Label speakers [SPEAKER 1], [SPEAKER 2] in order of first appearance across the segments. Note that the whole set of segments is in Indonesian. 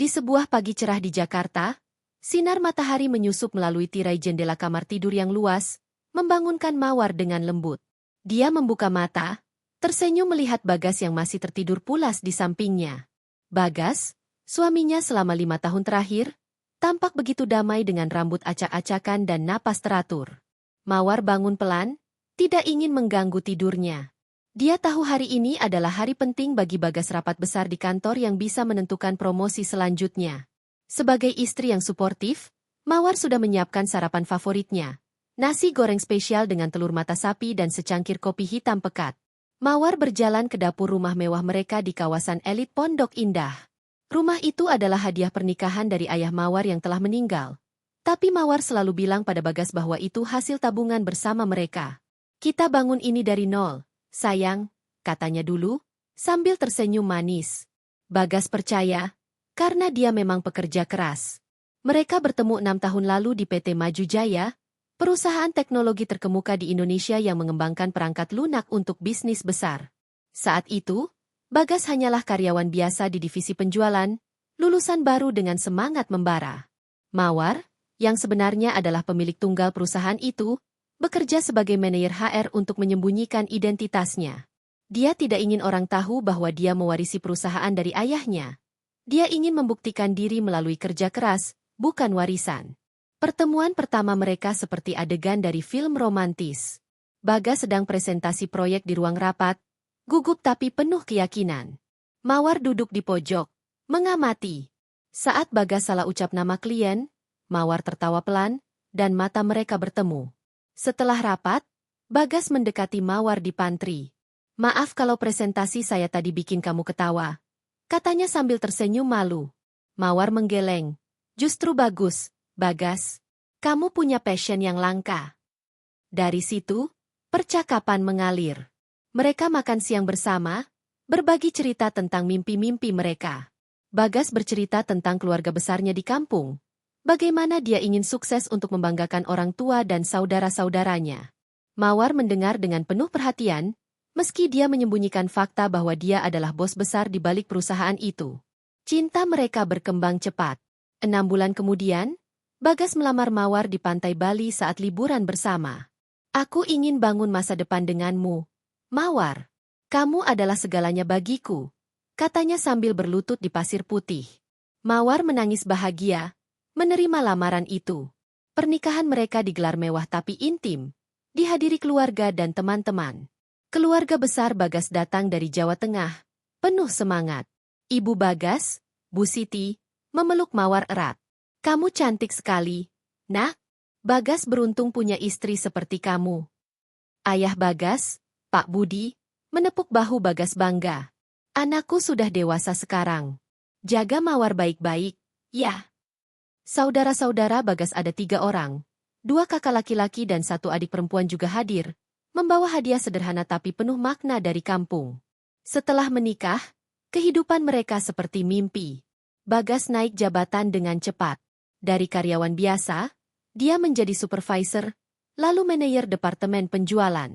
[SPEAKER 1] Di sebuah pagi cerah di Jakarta, sinar matahari menyusup melalui tirai jendela kamar tidur yang luas, membangunkan Mawar dengan lembut. Dia membuka mata, tersenyum melihat Bagas yang masih tertidur pulas di sampingnya. Bagas, suaminya selama 5 tahun terakhir, tampak begitu damai dengan rambut acak-acakan dan napas teratur. Mawar bangun pelan, tidak ingin mengganggu tidurnya. Dia tahu hari ini adalah hari penting bagi Bagas, rapat besar di kantor yang bisa menentukan promosi selanjutnya. Sebagai istri yang suportif, Mawar sudah menyiapkan sarapan favoritnya. Nasi goreng spesial dengan telur mata sapi dan secangkir kopi hitam pekat. Mawar berjalan ke dapur rumah mewah mereka di kawasan elit Pondok Indah. Rumah itu adalah hadiah pernikahan dari ayah Mawar yang telah meninggal. Tapi Mawar selalu bilang pada Bagas bahwa itu hasil tabungan bersama mereka. Kita bangun ini dari nol. Sayang, katanya dulu, sambil tersenyum manis. Bagas percaya, karena dia memang pekerja keras. Mereka bertemu 6 tahun lalu di PT Maju Jaya, perusahaan teknologi terkemuka di Indonesia yang mengembangkan perangkat lunak untuk bisnis besar. Saat itu, Bagas hanyalah karyawan biasa di divisi penjualan, lulusan baru dengan semangat membara. Mawar, yang sebenarnya adalah pemilik tunggal perusahaan itu, bekerja sebagai manajer HR untuk menyembunyikan identitasnya. Dia tidak ingin orang tahu bahwa dia mewarisi perusahaan dari ayahnya. Dia ingin membuktikan diri melalui kerja keras, bukan warisan. Pertemuan pertama mereka seperti adegan dari film romantis. Bagas sedang presentasi proyek di ruang rapat, gugup tapi penuh keyakinan. Mawar duduk di pojok, mengamati. Saat Bagas salah ucap nama klien, Mawar tertawa pelan, dan mata mereka bertemu. Setelah rapat, Bagas mendekati Mawar di pantry. Maaf kalau presentasi saya tadi bikin kamu ketawa, katanya sambil tersenyum malu. Mawar menggeleng. Justru bagus, Bagas. Kamu punya passion yang langka. Dari situ, percakapan mengalir. Mereka makan siang bersama, berbagi cerita tentang mimpi-mimpi mereka. Bagas bercerita tentang keluarga besarnya di kampung. Bagaimana dia ingin sukses untuk membanggakan orang tua dan saudara-saudaranya. Mawar mendengar dengan penuh perhatian, meski dia menyembunyikan fakta bahwa dia adalah bos besar di balik perusahaan itu. Cinta mereka berkembang cepat. 6 bulan kemudian, Bagas melamar Mawar di pantai Bali saat liburan bersama. Aku ingin bangun masa depan denganmu, Mawar. Kamu adalah segalanya bagiku, katanya sambil berlutut di pasir putih. Mawar menangis bahagia menerima lamaran itu. Pernikahan mereka digelar mewah tapi intim, dihadiri keluarga dan teman-teman. Keluarga besar Bagas datang dari Jawa Tengah, penuh semangat. Ibu Bagas, Bu Siti, memeluk Mawar erat. Kamu cantik sekali, Nak. Bagas beruntung punya istri seperti kamu. Ayah Bagas, Pak Budi, menepuk bahu Bagas bangga. Anakku sudah dewasa sekarang. Jaga Mawar baik-baik, ya. Saudara-saudara Bagas ada 3 orang. 2 kakak laki-laki dan 1 adik perempuan juga hadir, membawa hadiah sederhana tapi penuh makna dari kampung. Setelah menikah, kehidupan mereka seperti mimpi. Bagas naik jabatan dengan cepat. Dari karyawan biasa, dia menjadi supervisor, lalu manajer departemen penjualan.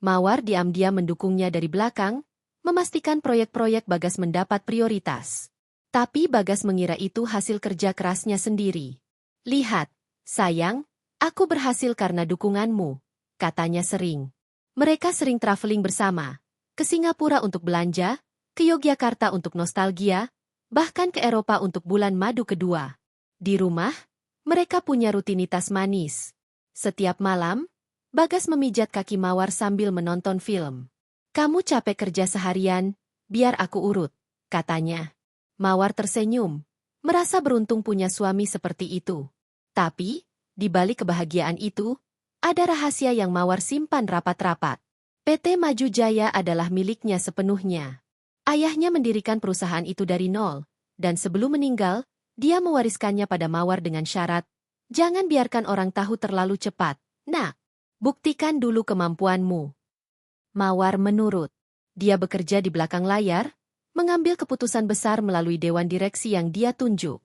[SPEAKER 1] Mawar diam-diam mendukungnya dari belakang, memastikan proyek-proyek Bagas mendapat prioritas. Tapi Bagas mengira itu hasil kerja kerasnya sendiri. Lihat, sayang, aku berhasil karena dukunganmu, katanya sering. Mereka sering traveling bersama, ke Singapura untuk belanja, ke Yogyakarta untuk nostalgia, bahkan ke Eropa untuk bulan madu kedua. Di rumah, mereka punya rutinitas manis. Setiap malam, Bagas memijat kaki Mawar sambil menonton film. Kamu capek kerja seharian, biar aku urut, katanya. Mawar tersenyum, merasa beruntung punya suami seperti itu. Tapi, di balik kebahagiaan itu, ada rahasia yang Mawar simpan rapat-rapat. PT Maju Jaya adalah miliknya sepenuhnya. Ayahnya mendirikan perusahaan itu dari nol, dan sebelum meninggal, dia mewariskannya pada Mawar dengan syarat, jangan biarkan orang tahu terlalu cepat. Nak, buktikan dulu kemampuanmu. Mawar menurut. Dia bekerja di belakang layar, mengambil keputusan besar melalui dewan direksi yang dia tunjuk.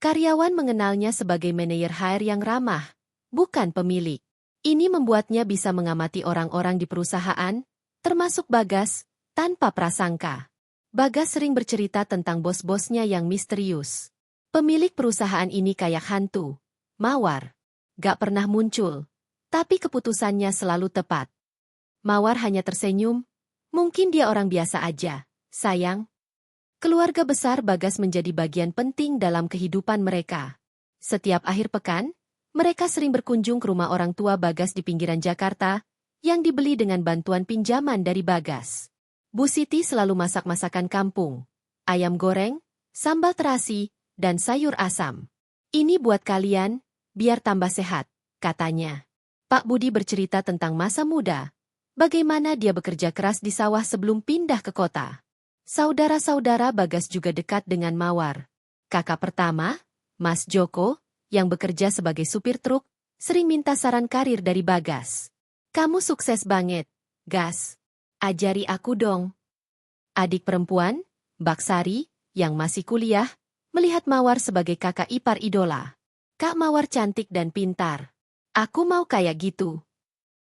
[SPEAKER 1] Karyawan mengenalnya sebagai manajer HR yang ramah, bukan pemilik. Ini membuatnya bisa mengamati orang-orang di perusahaan, termasuk Bagas, tanpa prasangka. Bagas sering bercerita tentang bos-bosnya yang misterius. Pemilik perusahaan ini kayak hantu. Mawar. Gak pernah muncul. Tapi keputusannya selalu tepat. Mawar hanya tersenyum. Mungkin dia orang biasa aja, sayang. Keluarga besar Bagas menjadi bagian penting dalam kehidupan mereka. Setiap akhir pekan, mereka sering berkunjung ke rumah orang tua Bagas di pinggiran Jakarta, yang dibeli dengan bantuan pinjaman dari Bagas. Bu Siti selalu masak masakan kampung. Ayam goreng, sambal terasi, dan sayur asam. Ini buat kalian, biar tambah sehat, katanya. Pak Budi bercerita tentang masa muda, bagaimana dia bekerja keras di sawah sebelum pindah ke kota. Saudara-saudara Bagas juga dekat dengan Mawar. Kakak pertama, Mas Joko, yang bekerja sebagai supir truk, sering minta saran karir dari Bagas. Kamu sukses banget, Gas. Ajari aku dong. Adik perempuan, Mbak Sari, yang masih kuliah, melihat Mawar sebagai kakak ipar idola. Kak Mawar cantik dan pintar. Aku mau kayak gitu.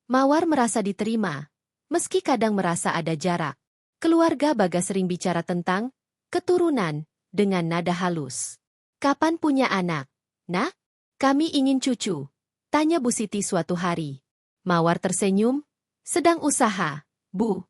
[SPEAKER 1] Mawar merasa diterima, meski kadang merasa ada jarak. Keluarga Bagas sering bicara tentang keturunan dengan nada halus. Kapan punya anak? Nah, kami ingin cucu, tanya Bu Siti suatu hari. Mawar tersenyum, sedang usaha, Bu.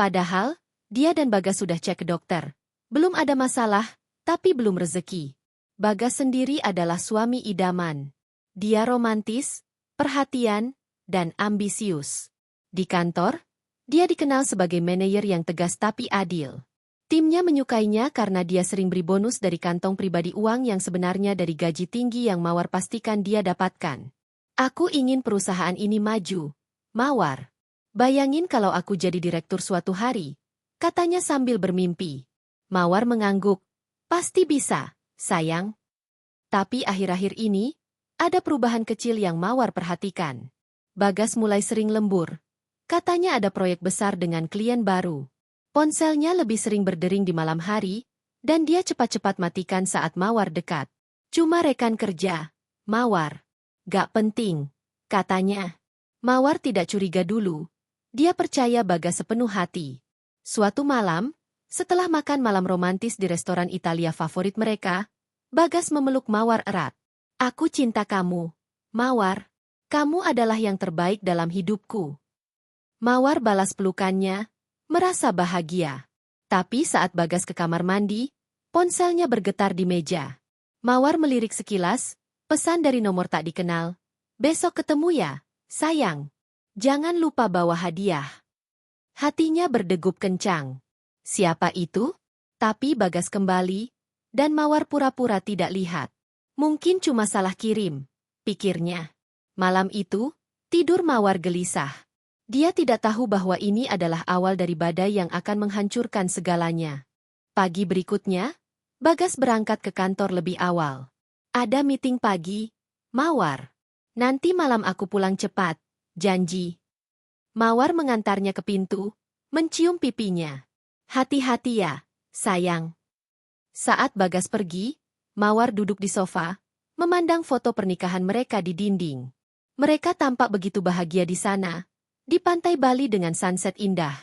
[SPEAKER 1] Padahal, dia dan Bagas sudah cek ke dokter. Belum ada masalah, tapi belum rezeki. Bagas sendiri adalah suami idaman. Dia romantis, perhatian, dan ambisius. Di kantor, dia dikenal sebagai manajer yang tegas tapi adil. Timnya menyukainya karena dia sering beri bonus dari kantong pribadi, uang yang sebenarnya dari gaji tinggi yang Mawar pastikan dia dapatkan. Aku ingin perusahaan ini maju, Mawar. Bayangin kalau aku jadi direktur suatu hari, katanya sambil bermimpi. Mawar mengangguk. Pasti bisa, sayang. Tapi akhir-akhir ini, ada perubahan kecil yang Mawar perhatikan. Bagas mulai sering lembur. Katanya ada proyek besar dengan klien baru. Ponselnya lebih sering berdering di malam hari, dan dia cepat-cepat matikan saat Mawar dekat. Cuma rekan kerja, Mawar. Gak penting, katanya. Mawar tidak curiga dulu. Dia percaya Bagas sepenuh hati. Suatu malam, setelah makan malam romantis di restoran Italia favorit mereka, Bagas memeluk Mawar erat. Aku cinta kamu, Mawar. Kamu adalah yang terbaik dalam hidupku. Mawar balas pelukannya, merasa bahagia. Tapi saat Bagas ke kamar mandi, ponselnya bergetar di meja. Mawar melirik sekilas, pesan dari nomor tak dikenal. Besok ketemu ya, sayang. Jangan lupa bawa hadiah. Hatinya berdegup kencang. Siapa itu? Tapi Bagas kembali, dan Mawar pura-pura tidak lihat. Mungkin cuma salah kirim, pikirnya. Malam itu, tidur Mawar gelisah. Dia tidak tahu bahwa ini adalah awal dari badai yang akan menghancurkan segalanya. Pagi berikutnya, Bagas berangkat ke kantor lebih awal. Ada meeting pagi, Mawar. Nanti malam aku pulang cepat, janji. Mawar mengantarnya ke pintu, mencium pipinya. Hati-hati ya, sayang. Saat Bagas pergi, Mawar duduk di sofa, memandang foto pernikahan mereka di dinding. Mereka tampak begitu bahagia di sana, di pantai Bali dengan sunset indah.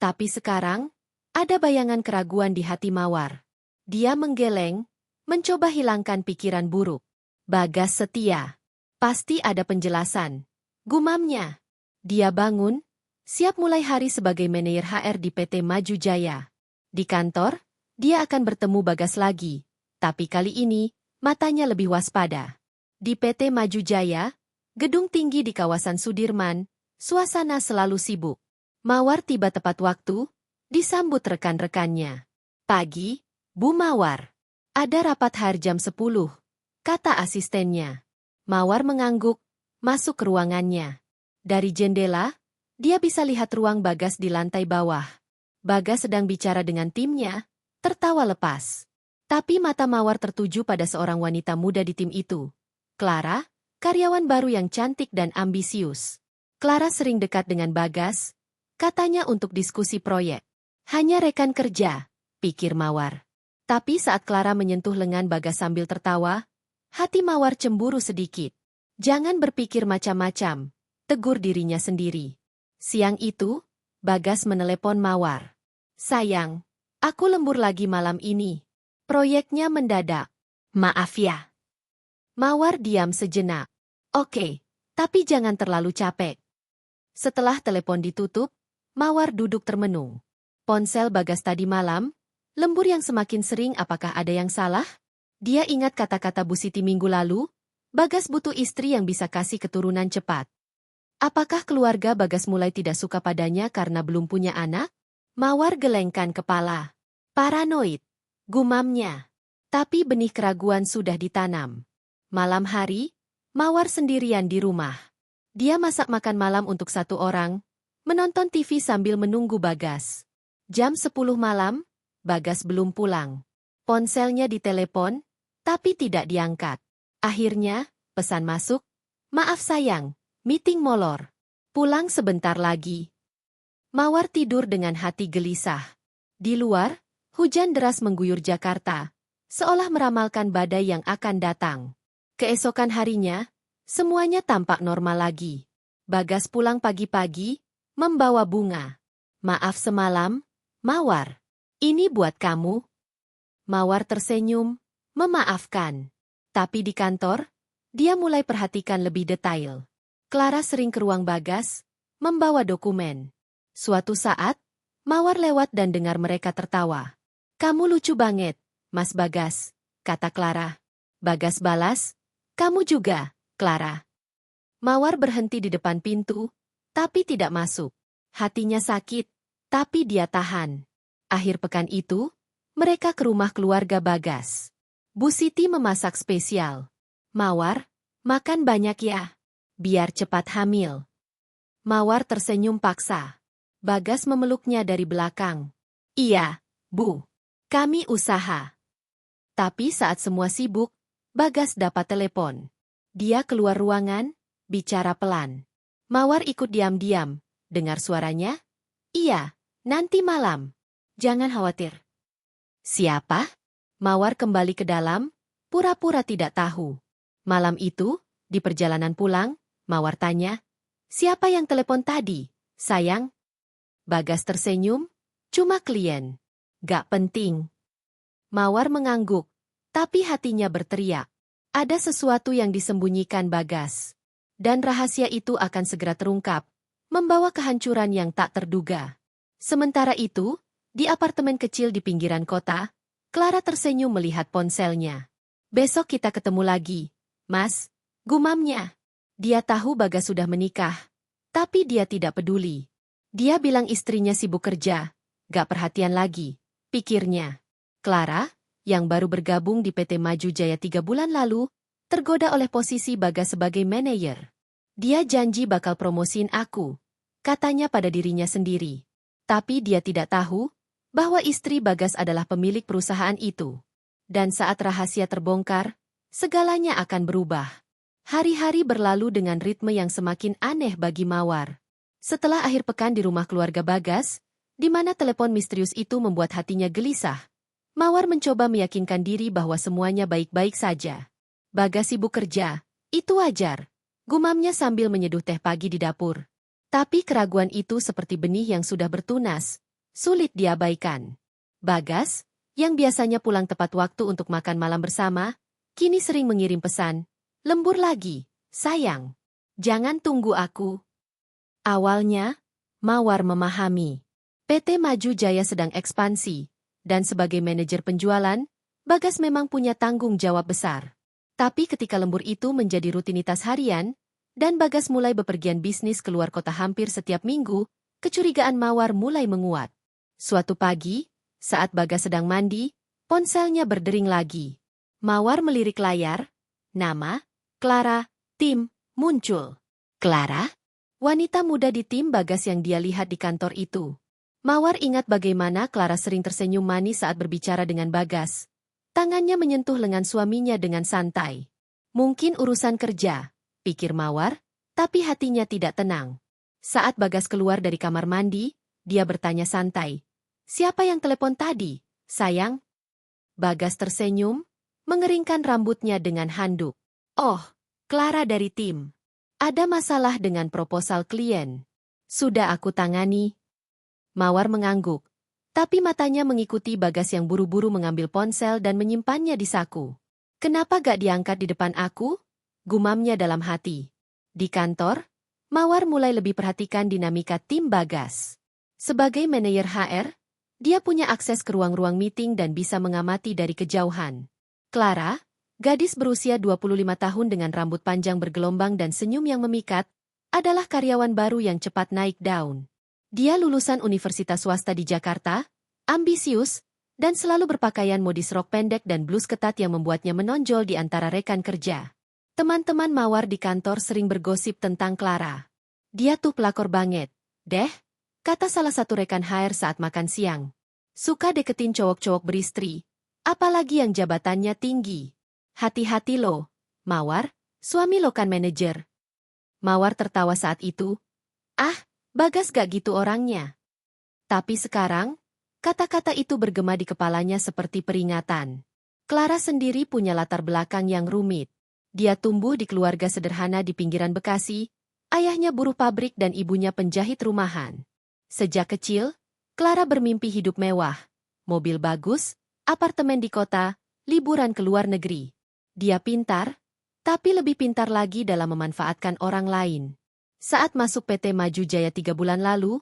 [SPEAKER 1] Tapi sekarang, ada bayangan keraguan di hati Mawar. Dia menggeleng, mencoba hilangkan pikiran buruk. Bagas setia. Pasti ada penjelasan. Gumamnya. Dia bangun, siap mulai hari sebagai manajer HR di PT Maju Jaya. Di kantor, dia akan bertemu Bagas lagi. Tapi kali ini, matanya lebih waspada. Di PT Maju Jaya, gedung tinggi di kawasan Sudirman, suasana selalu sibuk. Mawar tiba tepat waktu, disambut rekan-rekannya. Pagi, Bu Mawar. Ada rapat HR jam 10, kata asistennya. Mawar mengangguk, masuk ke ruangannya. Dari jendela, dia bisa lihat ruang Bagas di lantai bawah. Bagas sedang bicara dengan timnya, tertawa lepas. Tapi mata Mawar tertuju pada seorang wanita muda di tim itu. Clara, karyawan baru yang cantik dan ambisius. Clara sering dekat dengan Bagas, katanya untuk diskusi proyek. Hanya rekan kerja, pikir Mawar. Tapi saat Clara menyentuh lengan Bagas sambil tertawa, hati Mawar cemburu sedikit. Jangan berpikir macam-macam, tegur dirinya sendiri. Siang itu, Bagas menelepon Mawar. Sayang, aku lembur lagi malam ini. Proyeknya mendadak. Maaf ya. Mawar diam sejenak. Oke, tapi jangan terlalu capek. Setelah telepon ditutup, Mawar duduk termenung. Ponsel Bagas tadi malam, lembur yang semakin sering, apakah ada yang salah? Dia ingat kata-kata Bu Siti minggu lalu, Bagas butuh istri yang bisa kasih keturunan cepat. Apakah keluarga Bagas mulai tidak suka padanya karena belum punya anak? Mawar gelengkan kepala. Paranoid, gumamnya. Tapi benih keraguan sudah ditanam. Malam hari, Mawar sendirian di rumah. Dia masak makan malam untuk satu orang, menonton TV sambil menunggu Bagas. Jam 10 malam, Bagas belum pulang. Ponselnya ditelepon, tapi tidak diangkat. Akhirnya, pesan masuk, "Maaf sayang, meeting molor. Pulang sebentar lagi." Mawar tidur dengan hati gelisah. Di luar, hujan deras mengguyur Jakarta, seolah meramalkan badai yang akan datang. Keesokan harinya, semuanya tampak normal lagi. Bagas pulang pagi-pagi, membawa bunga. "Maaf semalam, Mawar. Ini buat kamu." Mawar tersenyum, memaafkan. Tapi di kantor, dia mulai perhatikan lebih detail. Clara sering ke ruang Bagas, membawa dokumen. Suatu saat, Mawar lewat dan dengar mereka tertawa. "Kamu lucu banget, Mas Bagas," kata Clara. Bagas balas, "Kamu juga, Clara." Mawar berhenti di depan pintu, tapi tidak masuk. Hatinya sakit, tapi dia tahan. Akhir pekan itu, mereka ke rumah keluarga Bagas. Bu Siti memasak spesial. "Mawar, makan banyak ya, biar cepat hamil." Mawar tersenyum paksa. Bagas memeluknya dari belakang. "Iya, Bu. Kami usaha." Tapi saat semua sibuk, Bagas dapat telepon. Dia keluar ruangan, bicara pelan. Mawar ikut diam-diam, dengar suaranya. "Iya, nanti malam. Jangan khawatir." "Siapa?" Mawar kembali ke dalam, pura-pura tidak tahu. Malam itu, di perjalanan pulang, Mawar tanya, "Siapa yang telepon tadi, sayang?" Bagas tersenyum, "Cuma klien. Gak penting." Mawar mengangguk, tapi hatinya berteriak. Ada sesuatu yang disembunyikan Bagas. Dan rahasia itu akan segera terungkap, membawa kehancuran yang tak terduga. Sementara itu, di apartemen kecil di pinggiran kota, Clara tersenyum melihat ponselnya. "Besok kita ketemu lagi, Mas," gumamnya. Dia tahu Bagas sudah menikah, tapi dia tidak peduli. Dia bilang istrinya sibuk kerja, gak perhatian lagi, pikirnya. Clara, yang baru bergabung di PT Maju Jaya 3 bulan lalu, tergoda oleh posisi Bagas sebagai manajer. "Dia janji bakal promosiin aku," katanya pada dirinya sendiri. Tapi dia tidak tahu bahwa istri Bagas adalah pemilik perusahaan itu. Dan saat rahasia terbongkar, segalanya akan berubah. Hari-hari berlalu dengan ritme yang semakin aneh bagi Mawar. Setelah akhir pekan di rumah keluarga Bagas, di mana telepon misterius itu membuat hatinya gelisah, Mawar mencoba meyakinkan diri bahwa semuanya baik-baik saja. Bagas sibuk kerja, itu wajar, gumamnya sambil menyeduh teh pagi di dapur. Tapi keraguan itu seperti benih yang sudah bertunas, sulit diabaikan. Bagas, yang biasanya pulang tepat waktu untuk makan malam bersama, kini sering mengirim pesan, "Lembur lagi, sayang. Jangan tunggu aku." Awalnya, Mawar memahami. PT Maju Jaya sedang ekspansi, dan sebagai manajer penjualan, Bagas memang punya tanggung jawab besar. Tapi ketika lembur itu menjadi rutinitas harian, dan Bagas mulai bepergian bisnis keluar kota hampir setiap minggu, kecurigaan Mawar mulai menguat. Suatu pagi, saat Bagas sedang mandi, ponselnya berdering lagi. Mawar melirik layar, nama, Clara, Tim, muncul. Clara? Wanita muda di tim Bagas yang dia lihat di kantor itu. Mawar ingat bagaimana Clara sering tersenyum manis saat berbicara dengan Bagas. Tangannya menyentuh lengan suaminya dengan santai. Mungkin urusan kerja, pikir Mawar, tapi hatinya tidak tenang. Saat Bagas keluar dari kamar mandi, dia bertanya santai, "Siapa yang telepon tadi, sayang?" Bagas tersenyum, mengeringkan rambutnya dengan handuk. "Oh, Clara dari tim. Ada masalah dengan proposal klien. Sudah aku tangani." Mawar mengangguk, tapi matanya mengikuti Bagas yang buru-buru mengambil ponsel dan menyimpannya di saku. Kenapa gak diangkat di depan aku? Gumamnya dalam hati. Di kantor, Mawar mulai lebih perhatikan dinamika tim Bagas. Sebagai manajer HR, dia punya akses ke ruang-ruang meeting dan bisa mengamati dari kejauhan. Clara, gadis berusia 25 tahun dengan rambut panjang bergelombang dan senyum yang memikat, adalah karyawan baru yang cepat naik daun. Dia lulusan universitas swasta di Jakarta, ambisius, dan selalu berpakaian modis rok pendek dan blus ketat yang membuatnya menonjol di antara rekan kerja. Teman-teman Mawar di kantor sering bergosip tentang Clara. Dia tuh pelakor banget, deh, kata salah satu rekan HR saat makan siang. Suka deketin cowok-cowok beristri, apalagi yang jabatannya tinggi. Hati-hati lo, Mawar, suami lo kan manajer. Mawar tertawa saat itu. Ah, Bagas gak gitu orangnya. Tapi sekarang, kata-kata itu bergema di kepalanya seperti peringatan. Clara sendiri punya latar belakang yang rumit. Dia tumbuh di keluarga sederhana di pinggiran Bekasi, ayahnya buruh pabrik dan ibunya penjahit rumahan. Sejak kecil, Clara bermimpi hidup mewah, mobil bagus, apartemen di kota, liburan ke luar negeri. Dia pintar, tapi lebih pintar lagi dalam memanfaatkan orang lain. Saat masuk PT Maju Jaya 3 bulan lalu,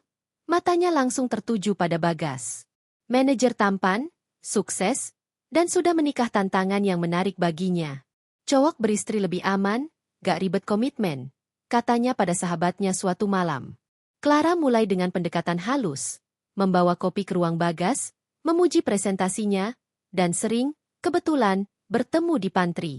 [SPEAKER 1] matanya langsung tertuju pada Bagas. Manajer tampan, sukses, dan sudah menikah tantangan yang menarik baginya. Cowok beristri lebih aman, gak ribet komitmen, katanya pada sahabatnya suatu malam. Clara mulai dengan pendekatan halus, membawa kopi ke ruang Bagas, memuji presentasinya, dan sering, kebetulan, bertemu di pantry.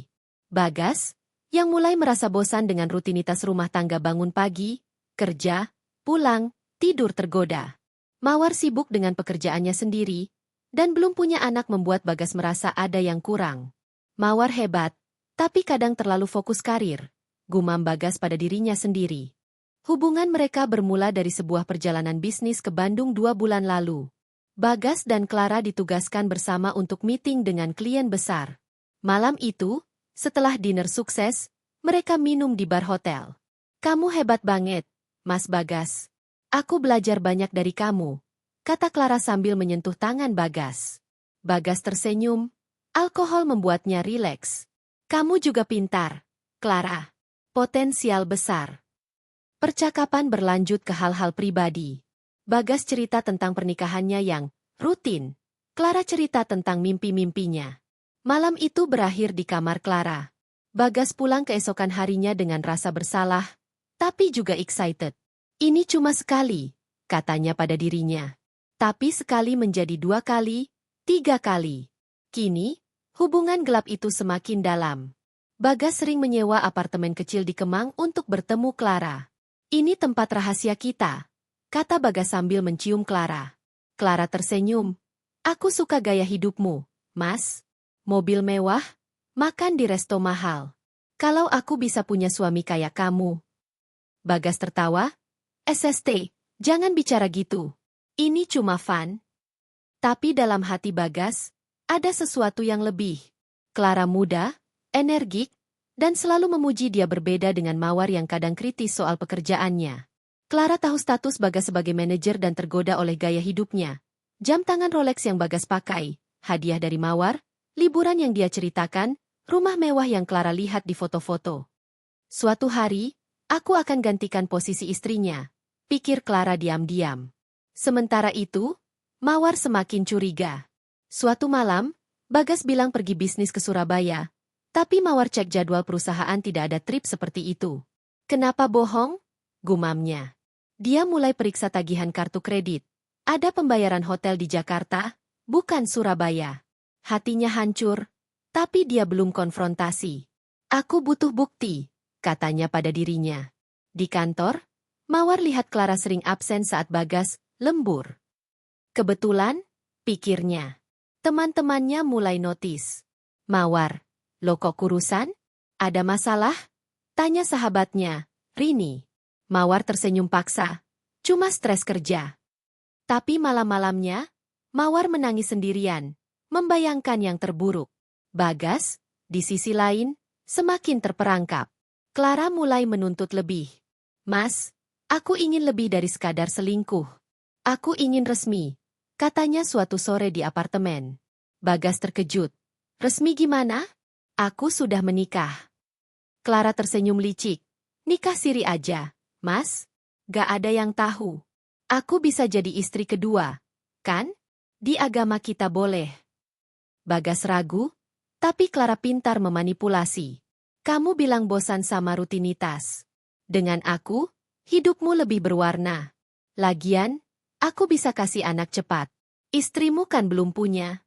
[SPEAKER 1] Bagas, yang mulai merasa bosan dengan rutinitas rumah tangga bangun pagi, kerja, pulang, tidur tergoda. Mawar sibuk dengan pekerjaannya sendiri, dan belum punya anak membuat Bagas merasa ada yang kurang. Mawar hebat, tapi kadang terlalu fokus karir, gumam Bagas pada dirinya sendiri. Hubungan mereka bermula dari sebuah perjalanan bisnis ke Bandung 2 bulan lalu. Bagas dan Clara ditugaskan bersama untuk meeting dengan klien besar. Malam itu, setelah dinner sukses, mereka minum di bar hotel. Kamu hebat banget, Mas Bagas. Aku belajar banyak dari kamu, kata Clara sambil menyentuh tangan Bagas. Bagas tersenyum, alkohol membuatnya rileks. Kamu juga pintar, Clara. Potensial besar. Percakapan berlanjut ke hal-hal pribadi. Bagas cerita tentang pernikahannya yang rutin. Clara cerita tentang mimpi-mimpinya. Malam itu berakhir di kamar Clara. Bagas pulang keesokan harinya dengan rasa bersalah, tapi juga excited. Ini cuma sekali, katanya pada dirinya. Tapi sekali menjadi 2 kali, 3 kali. Kini, hubungan gelap itu semakin dalam. Bagas sering menyewa apartemen kecil di Kemang untuk bertemu Clara. Ini tempat rahasia kita, kata Bagas sambil mencium Clara. Clara tersenyum. Aku suka gaya hidupmu, Mas. Mobil mewah, makan di resto mahal. Kalau aku bisa punya suami kayak kamu. Bagas tertawa. SST, jangan bicara gitu. Ini cuma fun. Tapi dalam hati Bagas, ada sesuatu yang lebih. Clara muda, energik, dan selalu memuji dia berbeda dengan Mawar yang kadang kritis soal pekerjaannya. Clara tahu status Bagas sebagai manajer dan tergoda oleh gaya hidupnya. Jam tangan Rolex yang Bagas pakai, hadiah dari Mawar, liburan yang dia ceritakan, rumah mewah yang Clara lihat di foto-foto. Suatu hari, aku akan gantikan posisi istrinya, pikir Clara diam-diam. Sementara itu, Mawar semakin curiga. Suatu malam, Bagas bilang pergi bisnis ke Surabaya, tapi Mawar cek jadwal perusahaan tidak ada trip seperti itu. Kenapa bohong? Gumamnya. Dia mulai periksa tagihan kartu kredit. Ada pembayaran hotel di Jakarta, bukan Surabaya. Hatinya hancur, tapi dia belum konfrontasi. Aku butuh bukti, katanya pada dirinya. Di kantor, Mawar lihat Clara sering absen saat Bagas lembur. Kebetulan, pikirnya. Teman-temannya mulai notis. Mawar, lo kok kurusan? Ada masalah? Tanya sahabatnya, Rini. Mawar tersenyum paksa. Cuma stres kerja. Tapi malam-malamnya, Mawar menangis sendirian, membayangkan yang terburuk. Bagas, di sisi lain, semakin terperangkap. Clara mulai menuntut lebih. Mas, aku ingin lebih dari sekadar selingkuh. Aku ingin resmi, katanya suatu sore di apartemen. Bagas terkejut. Resmi gimana? Aku sudah menikah. Clara tersenyum licik. Nikah siri aja, Mas. Gak ada yang tahu. Aku bisa jadi istri kedua, kan? Di agama kita boleh. Bagas ragu, tapi Clara pintar memanipulasi. Kamu bilang bosan sama rutinitas. Dengan aku, hidupmu lebih berwarna. Lagian, aku bisa kasih anak cepat. Istrimu kan belum punya.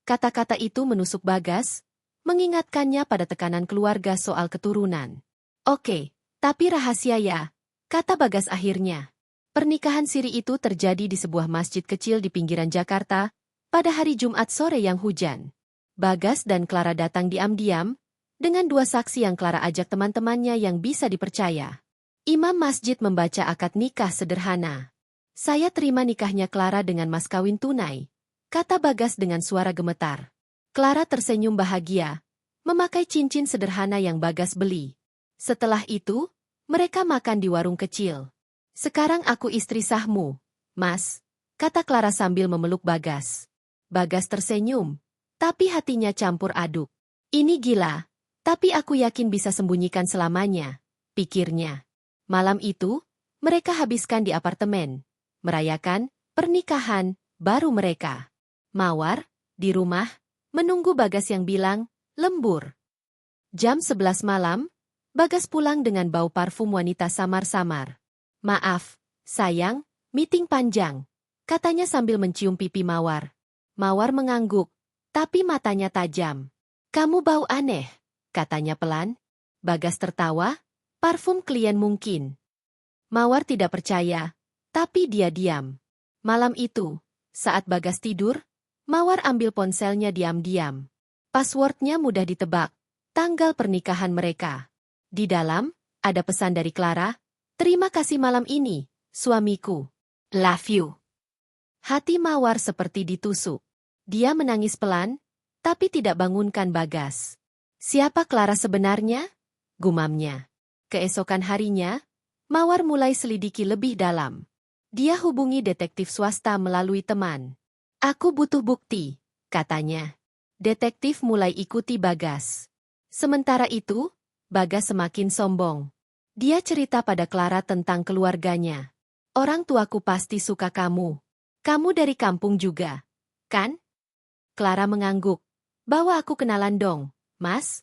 [SPEAKER 1] Kata-kata itu menusuk Bagas, mengingatkannya pada tekanan keluarga soal keturunan. Oke, tapi rahasia ya, kata Bagas akhirnya. Pernikahan siri itu terjadi di sebuah masjid kecil di pinggiran Jakarta, pada hari Jumat sore yang hujan. Bagas dan Clara datang diam-diam, dengan dua saksi yang Clara ajak teman-temannya yang bisa dipercaya. Imam masjid membaca akad nikah sederhana. Saya terima nikahnya Clara dengan mas kawin tunai, kata Bagas dengan suara gemetar. Clara tersenyum bahagia, memakai cincin sederhana yang Bagas beli. Setelah itu, mereka makan di warung kecil. Sekarang aku istri sahmu, Mas, kata Clara sambil memeluk Bagas. Bagas tersenyum, tapi hatinya campur aduk. Ini gila, tapi aku yakin bisa sembunyikan selamanya, pikirnya. Malam itu, mereka habiskan di apartemen, merayakan pernikahan baru mereka. Mawar, di rumah, menunggu Bagas yang bilang, lembur. Jam 11 malam, Bagas pulang dengan bau parfum wanita samar-samar. Maaf, sayang, meeting panjang, katanya sambil mencium pipi Mawar. Mawar mengangguk, tapi matanya tajam. Kamu bau aneh, katanya pelan. Bagas tertawa, parfum klien mungkin. Mawar tidak percaya, tapi dia diam. Malam itu, saat Bagas tidur, Mawar ambil ponselnya diam-diam. Passwordnya mudah ditebak, tanggal pernikahan mereka. Di dalam, ada pesan dari Clara, terima kasih malam ini, suamiku. Love you. Hati Mawar seperti ditusuk. Dia menangis pelan, tapi tidak bangunkan Bagas. Siapa Clara sebenarnya? Gumamnya. Keesokan harinya, Mawar mulai selidiki lebih dalam. Dia hubungi detektif swasta melalui teman. Aku butuh bukti, katanya. Detektif mulai ikuti Bagas. Sementara itu, Bagas semakin sombong. Dia cerita pada Clara tentang keluarganya. Orang tuaku pasti suka kamu. Kamu dari kampung juga, kan? Clara mengangguk. Bawa aku kenalan dong, Mas.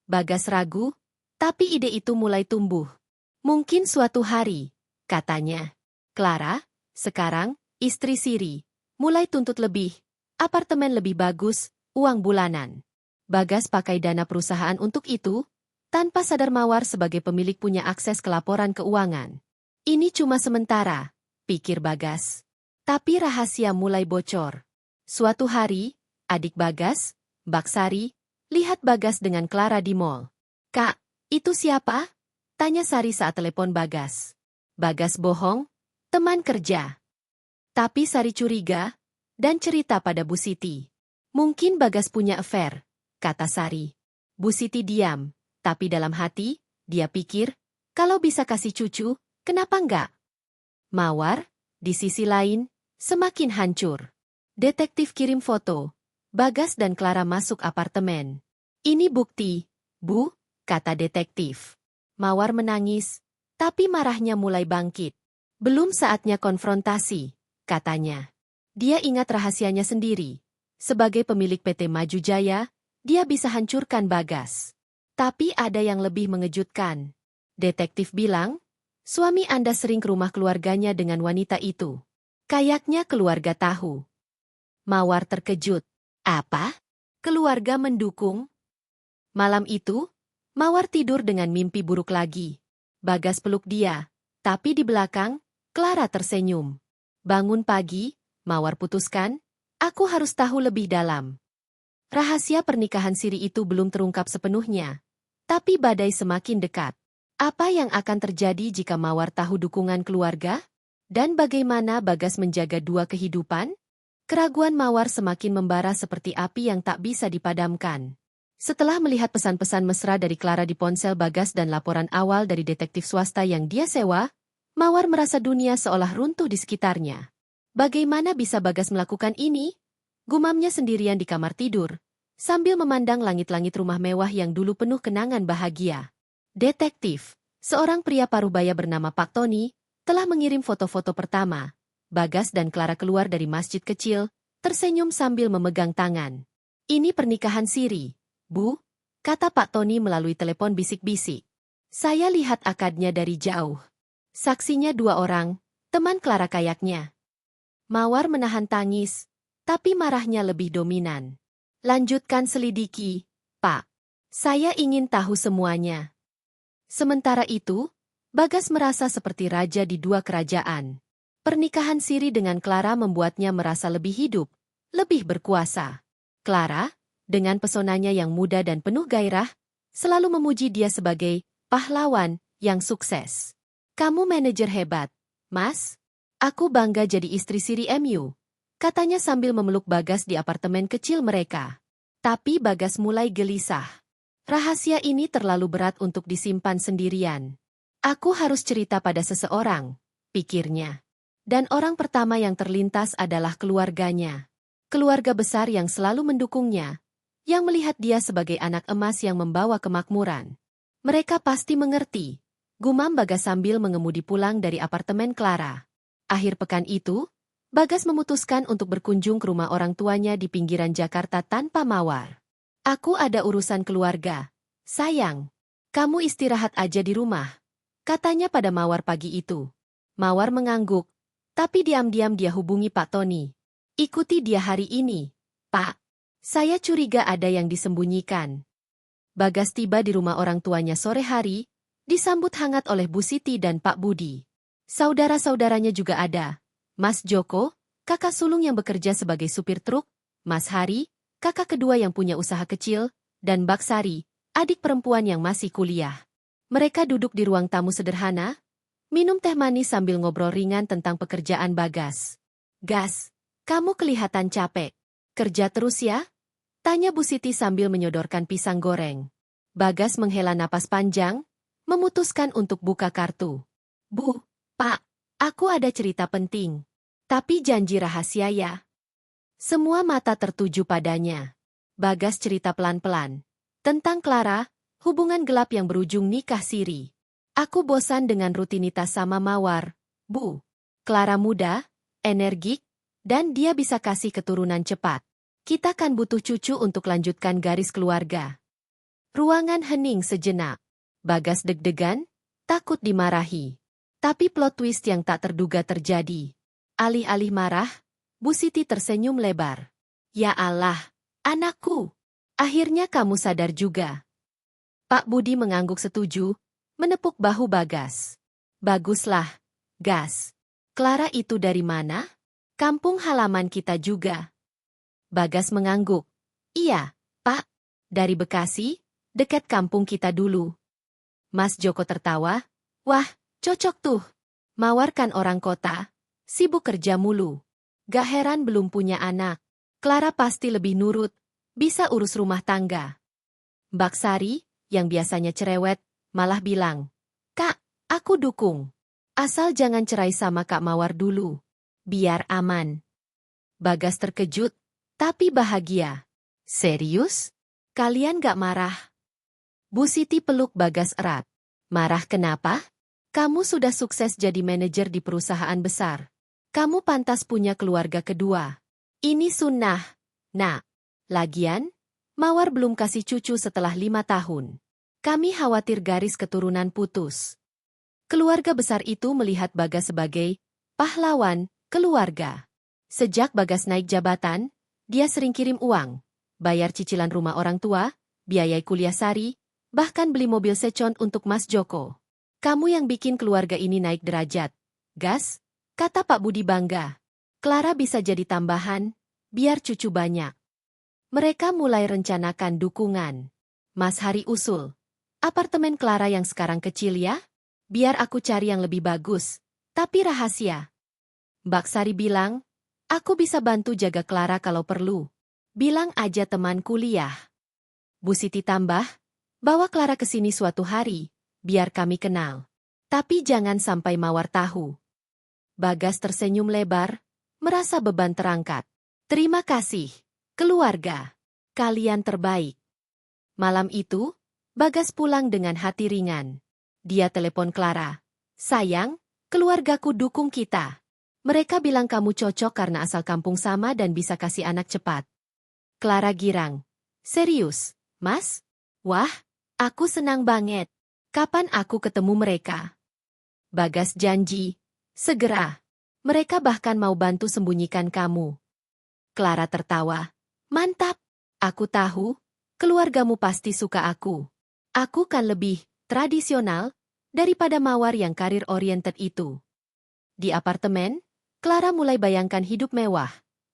[SPEAKER 1] Bagas ragu, tapi ide itu mulai tumbuh. Mungkin suatu hari, katanya. Clara, sekarang, istri siri, mulai tuntut lebih, apartemen lebih bagus, uang bulanan. Bagas pakai dana perusahaan untuk itu, tanpa sadar Mawar sebagai pemilik punya akses ke laporan keuangan. Ini cuma sementara, pikir Bagas. Tapi rahasia mulai bocor. Suatu hari, adik Bagas, Baksari, lihat Bagas dengan Clara di mall. Kak, itu siapa? Tanya Sari saat telepon Bagas. Bagas bohong, teman kerja. Tapi Sari curiga, dan cerita pada Bu Siti. Mungkin Bagas punya affair, kata Sari. Bu Siti diam, tapi dalam hati, dia pikir, kalau bisa kasih cucu, kenapa enggak? Mawar, di sisi lain, semakin hancur. Detektif kirim foto. Bagas dan Clara masuk apartemen. Ini bukti, Bu, kata detektif. Mawar menangis, tapi marahnya mulai bangkit. Belum saatnya konfrontasi, katanya. Dia ingat rahasianya sendiri. Sebagai pemilik PT Maju Jaya, dia bisa hancurkan Bagas. Tapi ada yang lebih mengejutkan. Detektif bilang, suami Anda sering ke rumah keluarganya dengan wanita itu. Kayaknya keluarga tahu. Mawar terkejut. Apa? Keluarga mendukung? Malam itu, Mawar tidur dengan mimpi buruk lagi. Bagas peluk dia, tapi di belakang, Clara tersenyum. Bangun pagi, Mawar putuskan, aku harus tahu lebih dalam. Rahasia pernikahan siri itu belum terungkap sepenuhnya. Tapi badai semakin dekat. Apa yang akan terjadi jika Mawar tahu dukungan keluarga? Dan bagaimana Bagas menjaga dua kehidupan? Keraguan Mawar semakin membara seperti api yang tak bisa dipadamkan. Setelah melihat pesan-pesan mesra dari Clara di ponsel Bagas dan laporan awal dari detektif swasta yang dia sewa, Mawar merasa dunia seolah runtuh di sekitarnya. Bagaimana bisa Bagas melakukan ini? Gumamnya sendirian di kamar tidur, sambil memandang langit-langit rumah mewah yang dulu penuh kenangan bahagia. Detektif, seorang pria parubaya bernama Pak Tony, telah mengirim foto-foto pertama. Bagas dan Clara keluar dari masjid kecil, tersenyum sambil memegang tangan. Ini pernikahan siri, Bu, kata Pak Tony melalui telepon bisik-bisik. Saya lihat akadnya dari jauh. Saksinya 2 orang, teman Clara kayaknya. Mawar menahan tangis, tapi marahnya lebih dominan. Lanjutkan selidiki, Pak. Saya ingin tahu semuanya. Sementara itu, Bagas merasa seperti raja di 2 kerajaan. Pernikahan siri dengan Clara membuatnya merasa lebih hidup, lebih berkuasa. Clara, dengan pesonanya yang muda dan penuh gairah, selalu memuji dia sebagai pahlawan yang sukses. Kamu manajer hebat, Mas. Aku bangga jadi istri siri MU, katanya sambil memeluk Bagas di apartemen kecil mereka. Tapi Bagas mulai gelisah. Rahasia ini terlalu berat untuk disimpan sendirian. Aku harus cerita pada seseorang, pikirnya. Dan orang pertama yang terlintas adalah keluarganya. Keluarga besar yang selalu mendukungnya, yang melihat dia sebagai anak emas yang membawa kemakmuran. Mereka pasti mengerti, gumam Bagas sambil mengemudi pulang dari apartemen Clara. Akhir pekan itu, Bagas memutuskan untuk berkunjung ke rumah orang tuanya di pinggiran Jakarta tanpa Mawar. Aku ada urusan keluarga. Sayang, kamu istirahat aja di rumah, katanya pada Mawar pagi itu. Mawar mengangguk, tapi diam-diam dia hubungi Pak Tony. Ikuti dia hari ini, Pak. Saya curiga ada yang disembunyikan. Bagas tiba di rumah orang tuanya sore hari, disambut hangat oleh Bu Siti dan Pak Budi. Saudara-saudaranya juga ada. Mas Joko, kakak sulung yang bekerja sebagai supir truk, Mas Hari, kakak kedua yang punya usaha kecil, dan Mbak Sari, adik perempuan yang masih kuliah. Mereka duduk di ruang tamu sederhana, minum teh manis sambil ngobrol ringan tentang pekerjaan Bagas. Gas, kamu kelihatan capek. Kerja terus ya? Tanya Bu Siti sambil menyodorkan pisang goreng. Bagas menghela napas panjang, memutuskan untuk buka kartu. Bu, Pak, aku ada cerita penting. Tapi janji rahasia ya. Semua mata tertuju padanya. Bagas cerita pelan-pelan. Tentang Clara, hubungan gelap yang berujung nikah siri. Aku bosan dengan rutinitas sama Mawar, Bu. Clara muda, energik, dan dia bisa kasih keturunan cepat. Kita kan butuh cucu untuk lanjutkan garis keluarga. Ruangan hening sejenak. Bagas deg-degan, takut dimarahi. Tapi plot twist yang tak terduga terjadi. Alih-alih marah, Bu Siti tersenyum lebar. Ya Allah, anakku. Akhirnya kamu sadar juga. Pak Budi mengangguk setuju, menepuk bahu Bagas. Baguslah, Gas. Clara itu dari mana? Kampung halaman kita juga. Bagas mengangguk. Iya, Pak. Dari Bekasi, dekat kampung kita dulu. Mas Joko tertawa. Wah, cocok tuh. Mawar kan orang kota, sibuk kerja mulu. Gak heran belum punya anak. Clara pasti lebih nurut, bisa urus rumah tangga. Mbak Sari, yang biasanya cerewet, malah bilang, Kak, aku dukung. Asal jangan cerai sama Kak Mawar dulu. Biar aman. Bagas terkejut, tapi bahagia. Serius? Kalian gak marah? Bu Siti peluk Bagas erat. Marah kenapa? Kamu sudah sukses jadi manajer di perusahaan besar. Kamu pantas punya keluarga kedua. Ini sunnah, Nak. Lagian, Mawar belum kasih cucu setelah 5 tahun. Kami khawatir garis keturunan putus. Keluarga besar itu melihat Bagas sebagai pahlawan keluarga. Sejak Bagas naik jabatan, dia sering kirim uang, bayar cicilan rumah orang tua, biayai kuliah Sari, bahkan beli mobil second untuk Mas Joko. Kamu yang bikin keluarga ini naik derajat. Gas, kata Pak Budi bangga. Clara bisa jadi tambahan, biar cucu banyak. Mereka mulai rencanakan dukungan. Mas Hari usul. Apartemen Clara yang sekarang kecil ya? Biar aku cari yang lebih bagus, tapi rahasia. Mbak Sari bilang, aku bisa bantu jaga Clara kalau perlu. Bilang aja teman kuliah. Bu Siti tambah, bawa Clara ke sini suatu hari, biar kami kenal. Tapi jangan sampai Mawar tahu. Bagas tersenyum lebar, merasa beban terangkat. Terima kasih, keluarga. kalian terbaik. Malam itu, Bagas pulang dengan hati ringan. Dia telepon Clara. Sayang, keluargaku dukung kita. Mereka bilang kamu cocok karena asal kampung sama dan bisa kasih anak cepat. Clara girang. Serius, Mas? Wah, aku senang banget. Kapan aku ketemu mereka? Bagas janji. Segera. Mereka bahkan mau bantu sembunyikan kamu. Clara tertawa. Mantap. Aku tahu, keluargamu pasti suka aku. Aku kan lebih tradisional daripada Mawar yang karir-oriented itu. Di apartemen, Clara mulai bayangkan hidup mewah.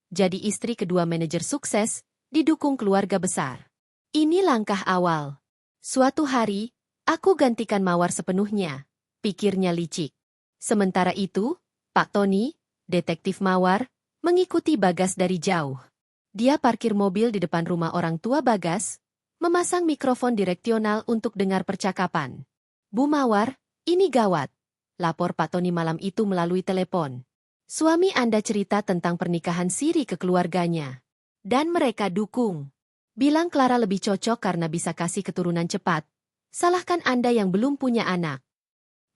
[SPEAKER 1] Jadi istri kedua manajer sukses, didukung keluarga besar. Ini langkah awal. Suatu hari, aku gantikan Mawar sepenuhnya, pikirnya licik. Sementara itu, Pak Tony, detektif Mawar, mengikuti Bagas dari jauh. Dia parkir mobil di depan rumah orang tua Bagas, memasang mikrofon direksional untuk dengar percakapan. Bu Mawar, ini gawat. Lapor Pak Tony malam itu melalui telepon. Suami Anda cerita tentang pernikahan siri ke keluarganya. Dan mereka dukung. Bilang Clara lebih cocok karena bisa kasih keturunan cepat. Salahkan Anda yang belum punya anak.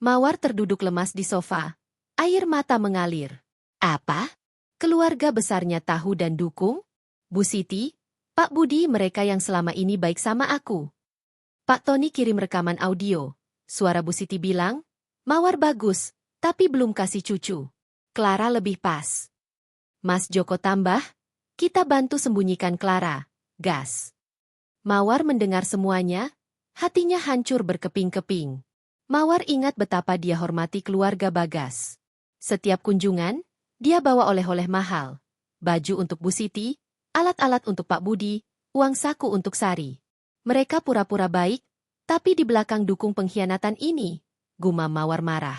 [SPEAKER 1] Mawar terduduk lemas di sofa. Air mata mengalir. Apa? Keluarga besarnya tahu dan dukung? Bu Siti, Pak Budi mereka yang selama ini baik sama aku. Pak Tony kirim rekaman audio. Suara Bu Siti bilang, Mawar bagus, tapi belum kasih cucu. Clara lebih pas. Mas Joko tambah, kita bantu sembunyikan Clara. Gas. Mawar mendengar semuanya, hatinya hancur berkeping-keping. Mawar ingat betapa dia hormati keluarga Bagas. Setiap kunjungan, dia bawa oleh-oleh mahal. Baju untuk Bu Siti, alat-alat untuk Pak Budi, uang saku untuk Sari. Mereka pura-pura baik, tapi di belakang dukung pengkhianatan ini, gumam Mawar marah.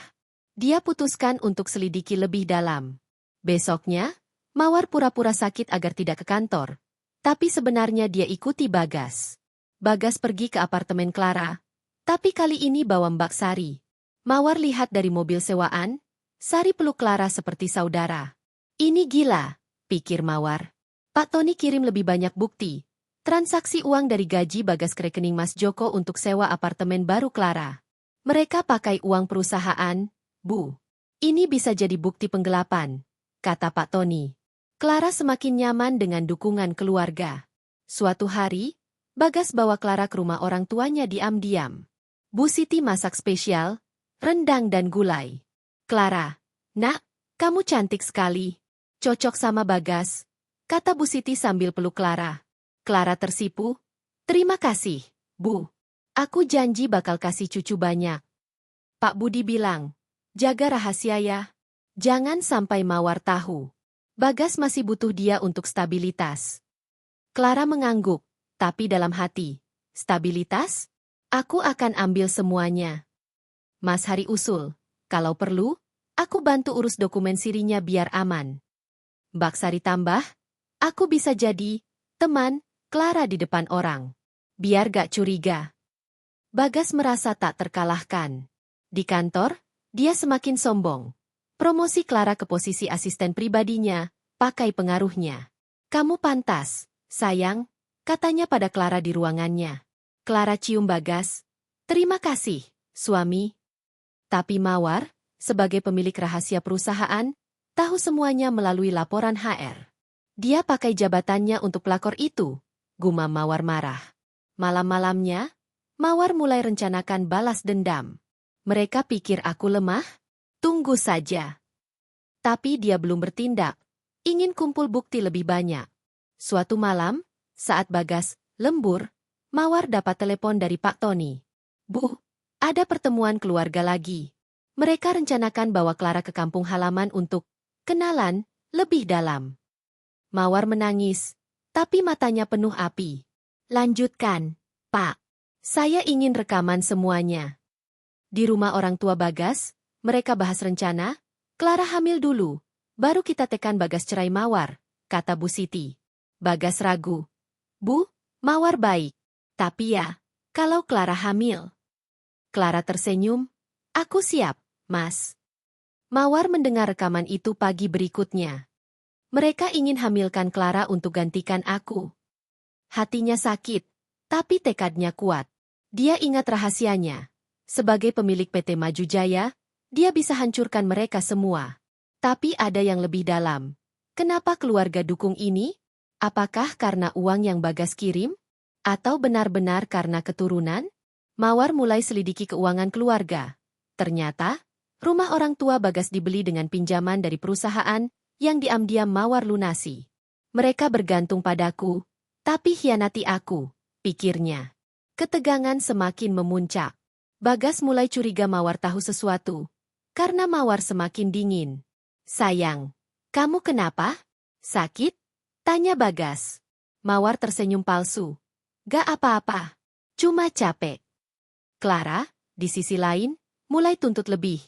[SPEAKER 1] Dia putuskan untuk selidiki lebih dalam. Besoknya, Mawar pura-pura sakit agar tidak ke kantor. Tapi sebenarnya dia ikuti Bagas. Bagas pergi ke apartemen Clara, tapi kali ini bawa Mbak Sari. Mawar lihat dari mobil sewaan, Sari peluk Clara seperti saudara. Ini gila, pikir Mawar. Pak Tony kirim lebih banyak bukti. Transaksi uang dari gaji Bagas ke rekening Mas Joko untuk sewa apartemen baru Clara. Mereka pakai uang perusahaan, Bu. Ini bisa jadi bukti penggelapan, kata Pak Tony. Clara semakin nyaman dengan dukungan keluarga. Suatu hari, Bagas bawa Clara ke rumah orang tuanya diam-diam. Bu Siti masak spesial, rendang dan gulai. Clara, nak, kamu cantik sekali. Cocok sama Bagas, kata Bu Siti sambil peluk Clara. Clara tersipu. Terima kasih, Bu. Aku janji bakal kasih cucu banyak. Pak Budi bilang, jaga rahasia ya. Jangan sampai Mawar tahu. Bagas masih butuh dia untuk stabilitas. Clara mengangguk, tapi dalam hati. Stabilitas? Aku akan ambil semuanya. Mas Hari usul, kalau perlu, aku bantu urus dokumen sirinya biar aman. Mbak Sari tambah, aku bisa jadi teman Clara di depan orang. Biar gak curiga. Bagas merasa tak terkalahkan. Di kantor, dia semakin sombong. Promosi Clara ke posisi asisten pribadinya, pakai pengaruhnya. Kamu pantas, sayang, katanya pada Clara di ruangannya. Clara cium Bagas. Terima kasih, suami. Tapi Mawar, sebagai pemilik rahasia perusahaan, tahu semuanya melalui laporan HR. Dia pakai jabatannya untuk pelakor itu, gumam Mawar marah. Malam-malamnya, Mawar mulai rencanakan balas dendam. Mereka pikir aku lemah? Tunggu saja. Tapi dia belum bertindak. Ingin kumpul bukti lebih banyak. Suatu malam, saat Bagas lembur, Mawar dapat telepon dari Pak Tony. Bu, ada pertemuan keluarga lagi. Mereka rencanakan bawa Clara ke kampung halaman untuk kenalan lebih dalam. Mawar menangis, tapi matanya penuh api. Lanjutkan, Pak. Saya ingin rekaman semuanya. Di rumah orang tua Bagas, mereka bahas rencana, Clara hamil dulu, baru kita tekan Bagas cerai Mawar, kata Bu Siti. Bagas ragu. Bu, Mawar baik. Tapi ya, kalau Clara hamil. Clara tersenyum. Aku siap, Mas. Mawar mendengar rekaman itu pagi berikutnya. Mereka ingin hamilkan Clara untuk gantikan aku. Hatinya sakit, tapi tekadnya kuat. Dia ingat rahasianya. Sebagai pemilik PT Maju Jaya, dia bisa hancurkan mereka semua. Tapi ada yang lebih dalam. Kenapa keluarga dukung ini? Apakah karena uang yang Bagas kirim? Atau benar-benar karena keturunan? Mawar mulai selidiki keuangan keluarga. Ternyata, rumah orang tua Bagas dibeli dengan pinjaman dari perusahaan yang diam-diam Mawar lunasi. Mereka bergantung padaku, tapi hianati aku, pikirnya. Ketegangan semakin memuncak. Bagas mulai curiga Mawar tahu sesuatu, karena Mawar semakin dingin. Sayang, kamu kenapa? Sakit? Tanya Bagas. Mawar tersenyum palsu. Gak apa-apa, cuma capek. Clara, di sisi lain, mulai tuntut lebih.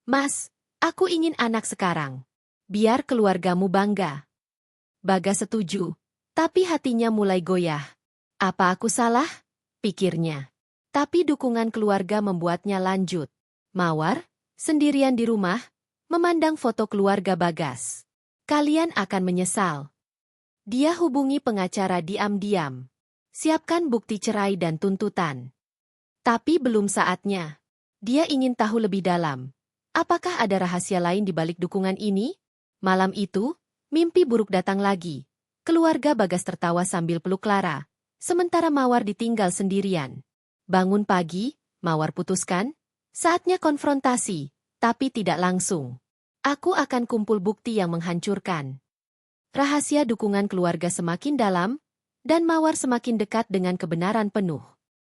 [SPEAKER 1] Mas, aku ingin anak sekarang. Biar keluargamu bangga. Bagas setuju, tapi hatinya mulai goyah. Apa aku salah? Pikirnya. Tapi dukungan keluarga membuatnya lanjut. Mawar, sendirian di rumah, memandang foto keluarga Bagas. Kalian akan menyesal. Dia hubungi pengacara diam-diam. Siapkan bukti cerai dan tuntutan. Tapi belum saatnya. Dia ingin tahu lebih dalam. Apakah ada rahasia lain di balik dukungan ini? Malam itu, mimpi buruk datang lagi. Keluarga Bagas tertawa sambil peluk Clara. Sementara Mawar ditinggal sendirian. Bangun pagi, Mawar putuskan. Saatnya konfrontasi, tapi tidak langsung. Aku akan kumpul bukti yang menghancurkan. Rahasia dukungan keluarga semakin dalam, dan Mawar semakin dekat dengan kebenaran penuh.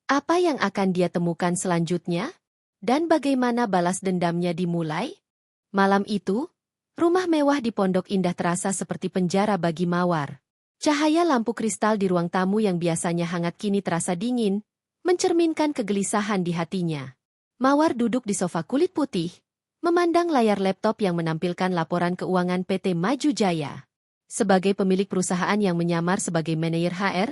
[SPEAKER 1] Apa yang akan dia temukan selanjutnya? Dan bagaimana balas dendamnya dimulai? Malam itu, rumah mewah di Pondok Indah terasa seperti penjara bagi Mawar. Cahaya lampu kristal di ruang tamu yang biasanya hangat kini terasa dingin, mencerminkan kegelisahan di hatinya. Mawar duduk di sofa kulit putih, memandang layar laptop yang menampilkan laporan keuangan PT Maju Jaya. Sebagai pemilik perusahaan yang menyamar sebagai manajer HR,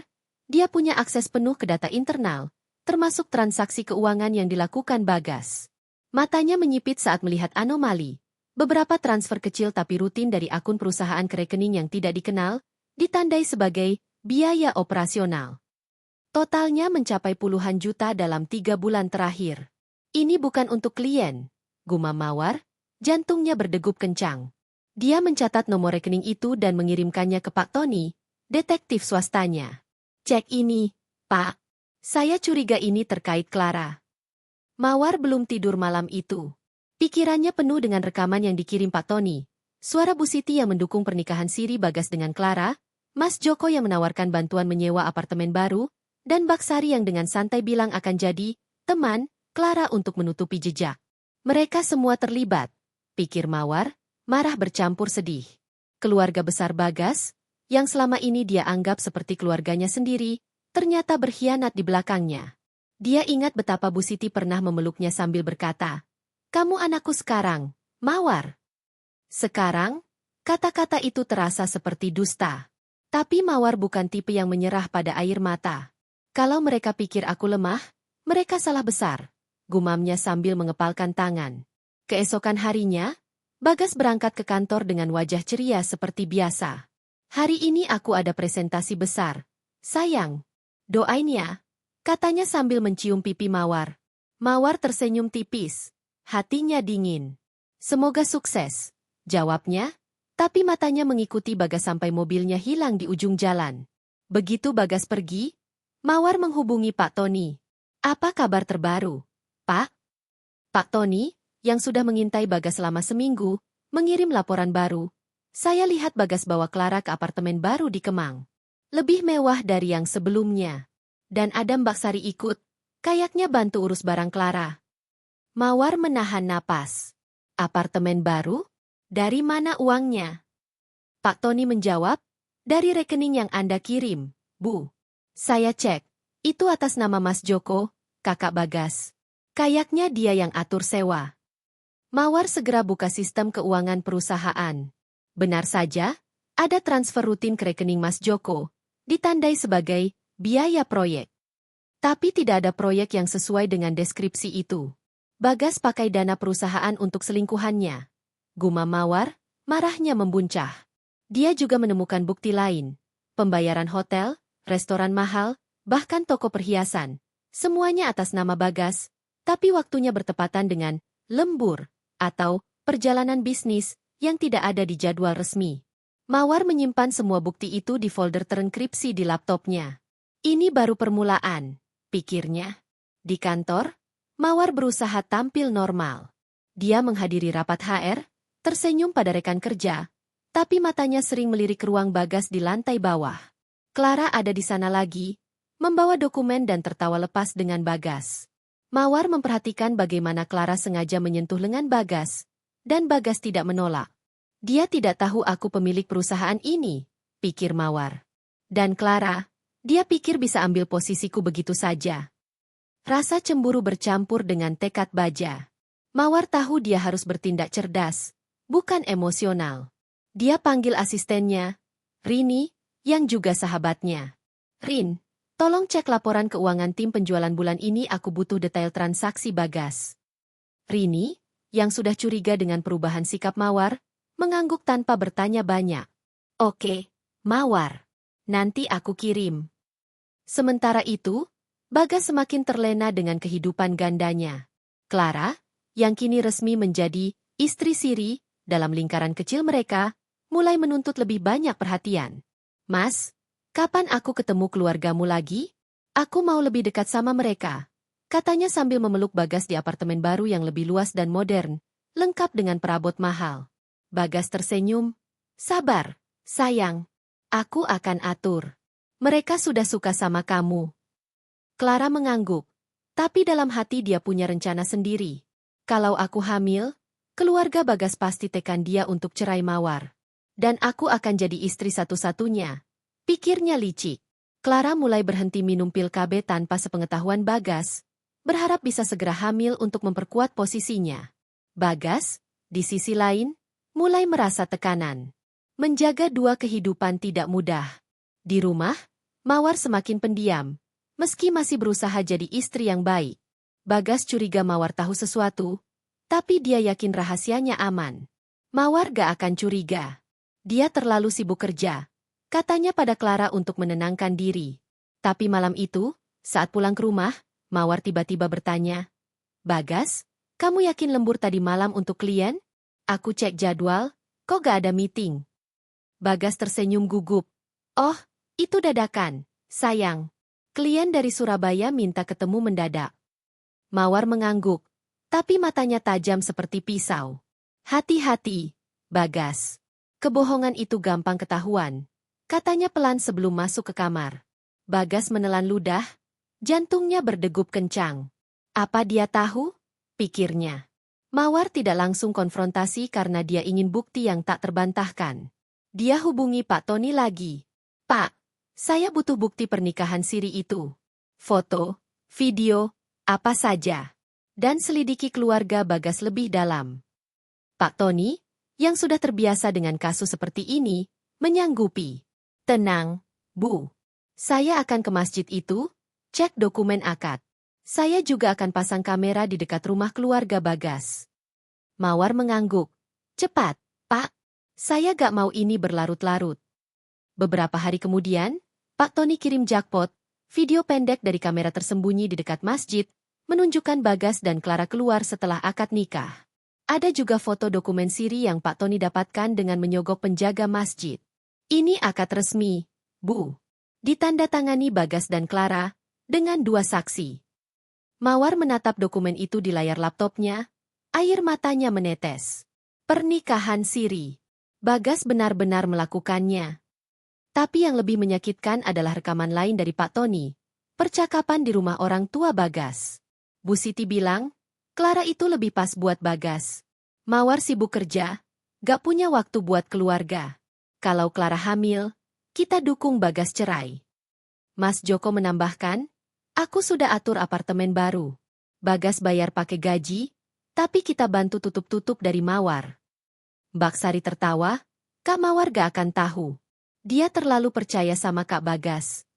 [SPEAKER 1] dia punya akses penuh ke data internal, termasuk transaksi keuangan yang dilakukan Bagas. Matanya menyipit saat melihat anomali. Beberapa transfer kecil tapi rutin dari akun perusahaan ke rekening yang tidak dikenal, ditandai sebagai biaya operasional. Totalnya mencapai puluhan juta dalam 3 bulan terakhir. Ini bukan untuk klien, gumam Mawar, jantungnya berdegup kencang. Dia mencatat nomor rekening itu dan mengirimkannya ke Pak Tony, detektif swastanya. Cek ini, Pak. Saya curiga ini terkait Clara. Mawar belum tidur malam itu. Pikirannya penuh dengan rekaman yang dikirim Pak Tony. Suara Bu Siti yang mendukung pernikahan siri Bagas dengan Clara, Mas Joko yang menawarkan bantuan menyewa apartemen baru, dan Baksari yang dengan santai bilang akan jadi teman Clara untuk menutupi jejak. Mereka semua terlibat, pikir Mawar, marah bercampur sedih. Keluarga besar Bagas, yang selama ini dia anggap seperti keluarganya sendiri, ternyata berkhianat di belakangnya. Dia ingat betapa Bu Siti pernah memeluknya sambil berkata, "Kamu anakku sekarang, Mawar." Sekarang, kata-kata itu terasa seperti dusta. Tapi Mawar bukan tipe yang menyerah pada air mata. Kalau mereka pikir aku lemah, mereka salah besar, gumamnya sambil mengepalkan tangan. Keesokan harinya, Bagas berangkat ke kantor dengan wajah ceria seperti biasa. Hari ini aku ada presentasi besar. Sayang. Doain ya, katanya sambil mencium pipi Mawar. Mawar tersenyum tipis, hatinya dingin. Semoga sukses, jawabnya, tapi matanya mengikuti Bagas sampai mobilnya hilang di ujung jalan. Begitu Bagas pergi, Mawar menghubungi Pak Tony. Apa kabar terbaru, Pak? Pak Tony, yang sudah mengintai Bagas selama seminggu, mengirim laporan baru. Saya lihat Bagas bawa Clara ke apartemen baru di Kemang. Lebih mewah dari yang sebelumnya. Dan Adam Baksari ikut, kayaknya bantu urus barang Clara. Mawar menahan napas. Apartemen baru? Dari mana uangnya? Pak Tony menjawab, dari rekening yang Anda kirim, Bu. Saya cek, itu atas nama Mas Joko, kakak Bagas. Kayaknya dia yang atur sewa. Mawar segera buka sistem keuangan perusahaan. Benar saja, ada transfer rutin ke rekening Mas Joko, ditandai sebagai biaya proyek. Tapi tidak ada proyek yang sesuai dengan deskripsi itu. Bagas pakai dana perusahaan untuk selingkuhannya. Gumam Mawar, marahnya membuncah. Dia juga menemukan bukti lain. Pembayaran hotel, restoran mahal, bahkan toko perhiasan. Semuanya atas nama Bagas, tapi waktunya bertepatan dengan lembur atau perjalanan bisnis yang tidak ada di jadwal resmi. Mawar menyimpan semua bukti itu di folder terenkripsi di laptopnya. Ini baru permulaan, pikirnya. Di kantor, Mawar berusaha tampil normal. Dia menghadiri rapat HR, tersenyum pada rekan kerja, tapi matanya sering melirik ruang Bagas di lantai bawah. Clara ada di sana lagi, membawa dokumen dan tertawa lepas dengan Bagas. Mawar memperhatikan bagaimana Clara sengaja menyentuh lengan Bagas, dan Bagas tidak menolak. Dia tidak tahu aku pemilik perusahaan ini, pikir Mawar. Dan Clara, dia pikir bisa ambil posisiku begitu saja. Rasa cemburu bercampur dengan tekad baja. Mawar tahu dia harus bertindak cerdas, bukan emosional. Dia panggil asistennya, Rini, yang juga sahabatnya. Rin, tolong cek laporan keuangan tim penjualan bulan ini, aku butuh detail transaksi Bagas. Rini, yang sudah curiga dengan perubahan sikap Mawar, mengangguk tanpa bertanya banyak. Oke, Mawar. Nanti aku kirim. Sementara itu, Bagas semakin terlena dengan kehidupan gandanya. Clara, yang kini resmi menjadi istri siri dalam lingkaran kecil mereka, mulai menuntut lebih banyak perhatian. Mas, kapan aku ketemu keluargamu lagi? Aku mau lebih dekat sama mereka, katanya sambil memeluk Bagas di apartemen baru yang lebih luas dan modern, lengkap dengan perabot mahal. Bagas tersenyum. Sabar, sayang. Aku akan atur. Mereka sudah suka sama kamu. Clara mengangguk, tapi dalam hati dia punya rencana sendiri. Kalau aku hamil, keluarga Bagas pasti tekan dia untuk cerai Mawar. Dan aku akan jadi istri satu-satunya. Pikirnya licik. Clara mulai berhenti minum pil KB tanpa sepengetahuan Bagas, berharap bisa segera hamil untuk memperkuat posisinya. Bagas, di sisi lain, mulai merasa tekanan. Menjaga dua kehidupan tidak mudah. Di rumah, Mawar semakin pendiam, meski masih berusaha jadi istri yang baik. Bagas curiga Mawar tahu sesuatu, tapi dia yakin rahasianya aman. Mawar gak akan curiga. Dia terlalu sibuk kerja, katanya pada Clara untuk menenangkan diri. Tapi malam itu, saat pulang ke rumah, Mawar tiba-tiba bertanya, Bagas, kamu yakin lembur tadi malam untuk klien? Aku cek jadwal, kok gak ada meeting? Bagas tersenyum gugup. Oh, itu dadakan, sayang. Klien dari Surabaya minta ketemu mendadak. Mawar mengangguk, tapi matanya tajam seperti pisau. Hati-hati, Bagas. Kebohongan itu gampang ketahuan, katanya pelan sebelum masuk ke kamar. Bagas menelan ludah, jantungnya berdegup kencang. Apa dia tahu? Pikirnya. Mawar tidak langsung konfrontasi karena dia ingin bukti yang tak terbantahkan. Dia hubungi Pak Tony lagi. Pak, saya butuh bukti pernikahan siri itu. Foto, video, apa saja. Dan selidiki keluarga Bagas lebih dalam. Pak Tony, yang sudah terbiasa dengan kasus seperti ini, menyanggupi. Tenang, Bu. Saya akan ke masjid itu, cek dokumen akad. Saya juga akan pasang kamera di dekat rumah keluarga Bagas. Mawar mengangguk. Cepat, Pak. Saya gak mau ini berlarut-larut. Beberapa hari kemudian, Pak Tony kirim jackpot, video pendek dari kamera tersembunyi di dekat masjid, menunjukkan Bagas dan Clara keluar setelah akad nikah. Ada juga foto dokumen siri yang Pak Tony dapatkan dengan menyogok penjaga masjid. Ini akad resmi, Bu. Ditandatangani Bagas dan Clara, dengan 2 saksi. Mawar menatap dokumen itu di layar laptopnya, air matanya menetes. Pernikahan siri. Bagas benar-benar melakukannya. Tapi yang lebih menyakitkan adalah rekaman lain dari Pak Tony, percakapan di rumah orang tua Bagas. Bu Siti bilang, Clara itu lebih pas buat Bagas. Mawar sibuk kerja, gak punya waktu buat keluarga. Kalau Clara hamil, kita dukung Bagas cerai. Mas Joko menambahkan, aku sudah atur apartemen baru. Bagas bayar pakai gaji, tapi kita bantu tutup-tutup dari Mawar. Mbak Sari tertawa, Kak Mawar gak akan tahu. Dia terlalu percaya sama Kak Bagas.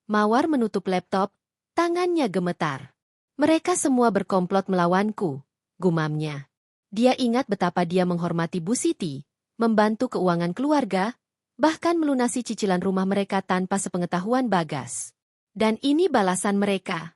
[SPEAKER 1] Mawar menutup laptop, tangannya gemetar. Mereka semua berkomplot melawanku, gumamnya. Dia ingat betapa dia menghormati Bu Siti, membantu keuangan keluarga, bahkan melunasi cicilan rumah mereka tanpa sepengetahuan Bagas. Dan ini balasan mereka.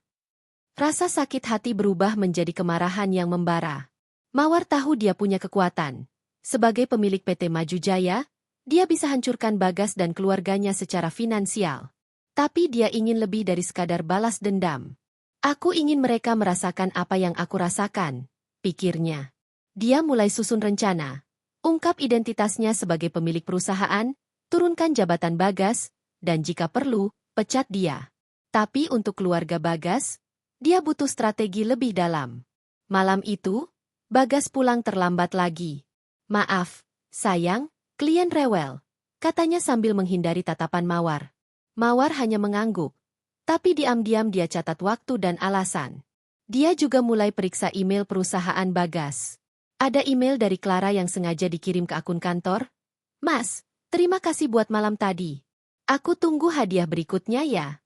[SPEAKER 1] Rasa sakit hati berubah menjadi kemarahan yang membara. Mawar tahu dia punya kekuatan. Sebagai pemilik PT Maju Jaya, dia bisa hancurkan Bagas dan keluarganya secara finansial. Tapi dia ingin lebih dari sekadar balas dendam. Aku ingin mereka merasakan apa yang aku rasakan, pikirnya. Dia mulai susun rencana. Ungkap identitasnya sebagai pemilik perusahaan, turunkan jabatan Bagas, dan jika perlu, pecat dia. Tapi untuk keluarga Bagas, dia butuh strategi lebih dalam. Malam itu, Bagas pulang terlambat lagi. Maaf, sayang, klien rewel, katanya sambil menghindari tatapan Mawar. Mawar hanya mengangguk. Tapi diam-diam dia catat waktu dan alasan. Dia juga mulai periksa email perusahaan Bagas. Ada email dari Clara yang sengaja dikirim ke akun kantor. Mas, terima kasih buat malam tadi. Aku tunggu hadiah berikutnya ya.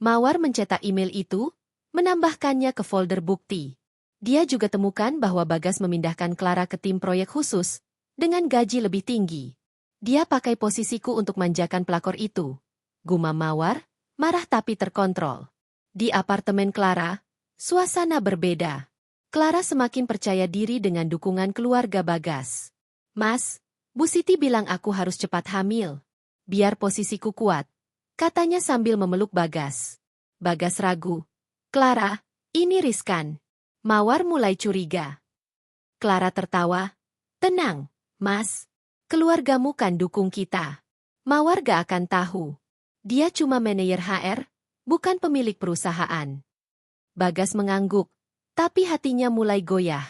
[SPEAKER 1] Mawar mencetak email itu, menambahkannya ke folder bukti. Dia juga temukan bahwa Bagas memindahkan Clara ke tim proyek khusus, dengan gaji lebih tinggi. Dia pakai posisiku untuk manjakan pelakor itu. Gumam Mawar, marah tapi terkontrol. Di apartemen Clara, suasana berbeda. Clara semakin percaya diri dengan dukungan keluarga Bagas. Mas, Bu Siti bilang aku harus cepat hamil. Biar posisiku kuat, katanya sambil memeluk Bagas. Bagas ragu. Clara, ini riskan. Mawar mulai curiga. Clara tertawa. Tenang, Mas. Keluargamu kan dukung kita. Mawar gak akan tahu. Dia cuma manajer HR, bukan pemilik perusahaan. Bagas mengangguk, tapi hatinya mulai goyah.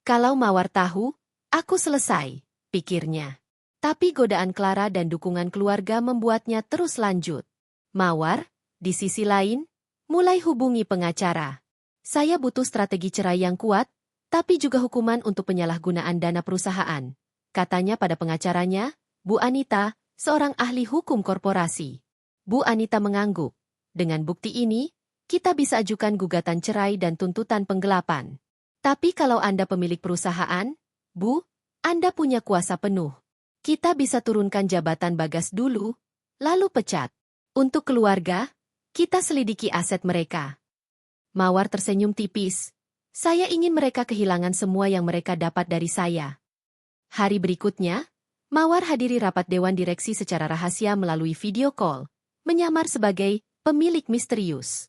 [SPEAKER 1] Kalau Mawar tahu, aku selesai, pikirnya. Tapi godaan Clara dan dukungan keluarga membuatnya terus lanjut. Mawar, di sisi lain, mulai hubungi pengacara. Saya butuh strategi cerai yang kuat, tapi juga hukuman untuk penyalahgunaan dana perusahaan. Katanya pada pengacaranya, Bu Anita, seorang ahli hukum korporasi. Bu Anita mengangguk. Dengan bukti ini, kita bisa ajukan gugatan cerai dan tuntutan penggelapan. Tapi kalau Anda pemilik perusahaan, Bu, Anda punya kuasa penuh. Kita bisa turunkan jabatan Bagas dulu, lalu pecat. Untuk keluarga, kita selidiki aset mereka. Mawar tersenyum tipis. Saya ingin mereka kehilangan semua yang mereka dapat dari saya. Hari berikutnya, Mawar hadiri rapat dewan direksi secara rahasia melalui video call, menyamar sebagai pemilik misterius.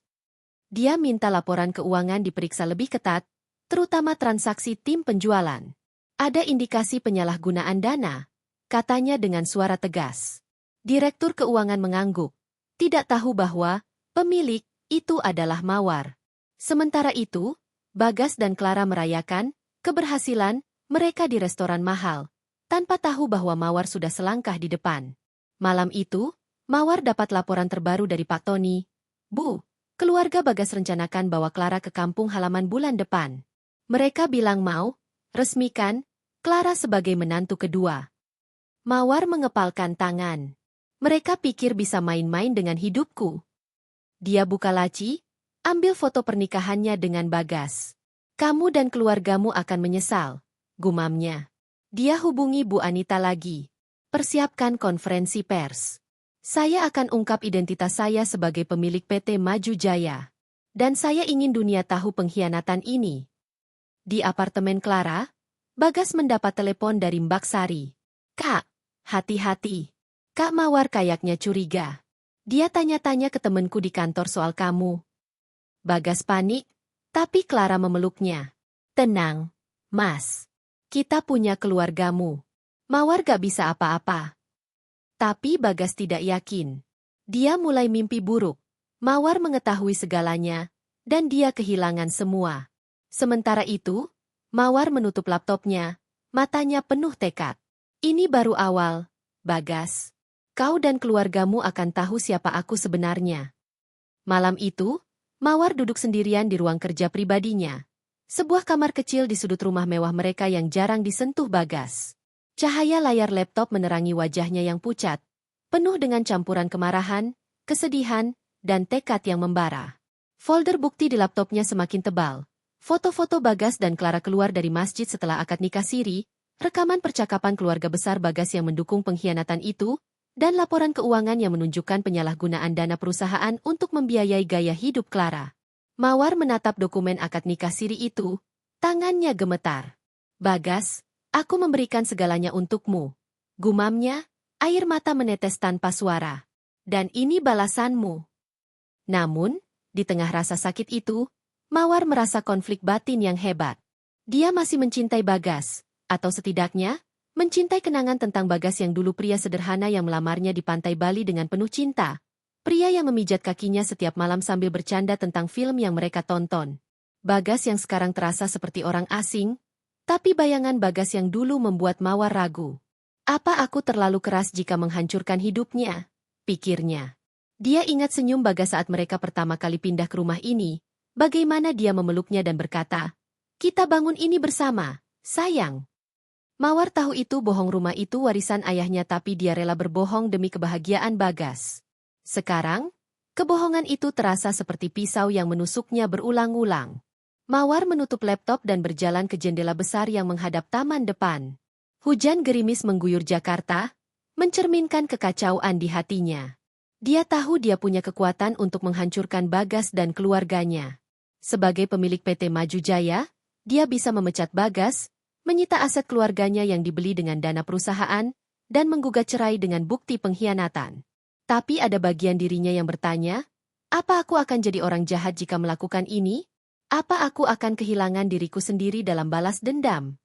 [SPEAKER 1] Dia minta laporan keuangan diperiksa lebih ketat, terutama transaksi tim penjualan. Ada indikasi penyalahgunaan dana, katanya dengan suara tegas. Direktur keuangan mengangguk, tidak tahu bahwa pemilik itu adalah Mawar. Sementara itu, Bagas dan Clara merayakan keberhasilan mereka di restoran mahal, tanpa tahu bahwa Mawar sudah selangkah di depan. Malam itu, Mawar dapat laporan terbaru dari Pak Tony. Bu, keluarga Bagas rencanakan bawa Clara ke kampung halaman bulan depan. Mereka bilang mau resmikan Clara sebagai menantu kedua. Mawar mengepalkan tangan. Mereka pikir bisa main-main dengan hidupku. Dia buka laci, ambil foto pernikahannya dengan Bagas. Kamu dan keluargamu akan menyesal, gumamnya. Dia hubungi Bu Anita lagi. Persiapkan konferensi pers. Saya akan ungkap identitas saya sebagai pemilik PT Maju Jaya. Dan saya ingin dunia tahu pengkhianatan ini. Di apartemen Clara, Bagas mendapat telepon dari Mbak Sari. Kak, hati-hati. Kak Mawar kayaknya curiga. Dia tanya-tanya ke temenku di kantor soal kamu. Bagas panik, tapi Clara memeluknya. Tenang, Mas. Kita punya keluargamu. Mawar gak bisa apa-apa. Tapi Bagas tidak yakin. Dia mulai mimpi buruk. Mawar mengetahui segalanya, dan dia kehilangan semua. Sementara itu, Mawar menutup laptopnya, matanya penuh tekad. Ini baru awal, Bagas. Kau dan keluargamu akan tahu siapa aku sebenarnya. Malam itu, Mawar duduk sendirian di ruang kerja pribadinya. Sebuah kamar kecil di sudut rumah mewah mereka yang jarang disentuh Bagas. Cahaya layar laptop menerangi wajahnya yang pucat, penuh dengan campuran kemarahan, kesedihan, dan tekad yang membara. Folder bukti di laptopnya semakin tebal. Foto-foto Bagas dan Clara keluar dari masjid setelah akad nikah siri, rekaman percakapan keluarga besar Bagas yang mendukung pengkhianatan itu, dan laporan keuangan yang menunjukkan penyalahgunaan dana perusahaan untuk membiayai gaya hidup Clara. Mawar menatap dokumen akad nikah siri itu, tangannya gemetar. Bagas, aku memberikan segalanya untukmu. Gumamnya, air mata menetes tanpa suara. Dan ini balasanmu. Namun, di tengah rasa sakit itu, Mawar merasa konflik batin yang hebat. Dia masih mencintai Bagas, atau setidaknya, mencintai kenangan tentang Bagas yang dulu pria sederhana yang melamarnya di pantai Bali dengan penuh cinta. Pria yang memijat kakinya setiap malam sambil bercanda tentang film yang mereka tonton. Bagas yang sekarang terasa seperti orang asing, tapi bayangan Bagas yang dulu membuat Mawar ragu. Apa aku terlalu keras jika menghancurkan hidupnya? Pikirnya. Dia ingat senyum Bagas saat mereka pertama kali pindah ke rumah ini, bagaimana dia memeluknya dan berkata, "Kita bangun ini bersama, sayang." Mawar tahu itu bohong, rumah itu warisan ayahnya, tapi dia rela berbohong demi kebahagiaan Bagas. Sekarang, kebohongan itu terasa seperti pisau yang menusuknya berulang-ulang. Mawar menutup laptop dan berjalan ke jendela besar yang menghadap taman depan. Hujan gerimis mengguyur Jakarta, mencerminkan kekacauan di hatinya. Dia tahu dia punya kekuatan untuk menghancurkan Bagas dan keluarganya. Sebagai pemilik PT Maju Jaya, dia bisa memecat Bagas, menyita aset keluarganya yang dibeli dengan dana perusahaan, dan menggugat cerai dengan bukti pengkhianatan. Tapi ada bagian dirinya yang bertanya, apa aku akan jadi orang jahat jika melakukan ini? Apa aku akan kehilangan diriku sendiri dalam balas dendam?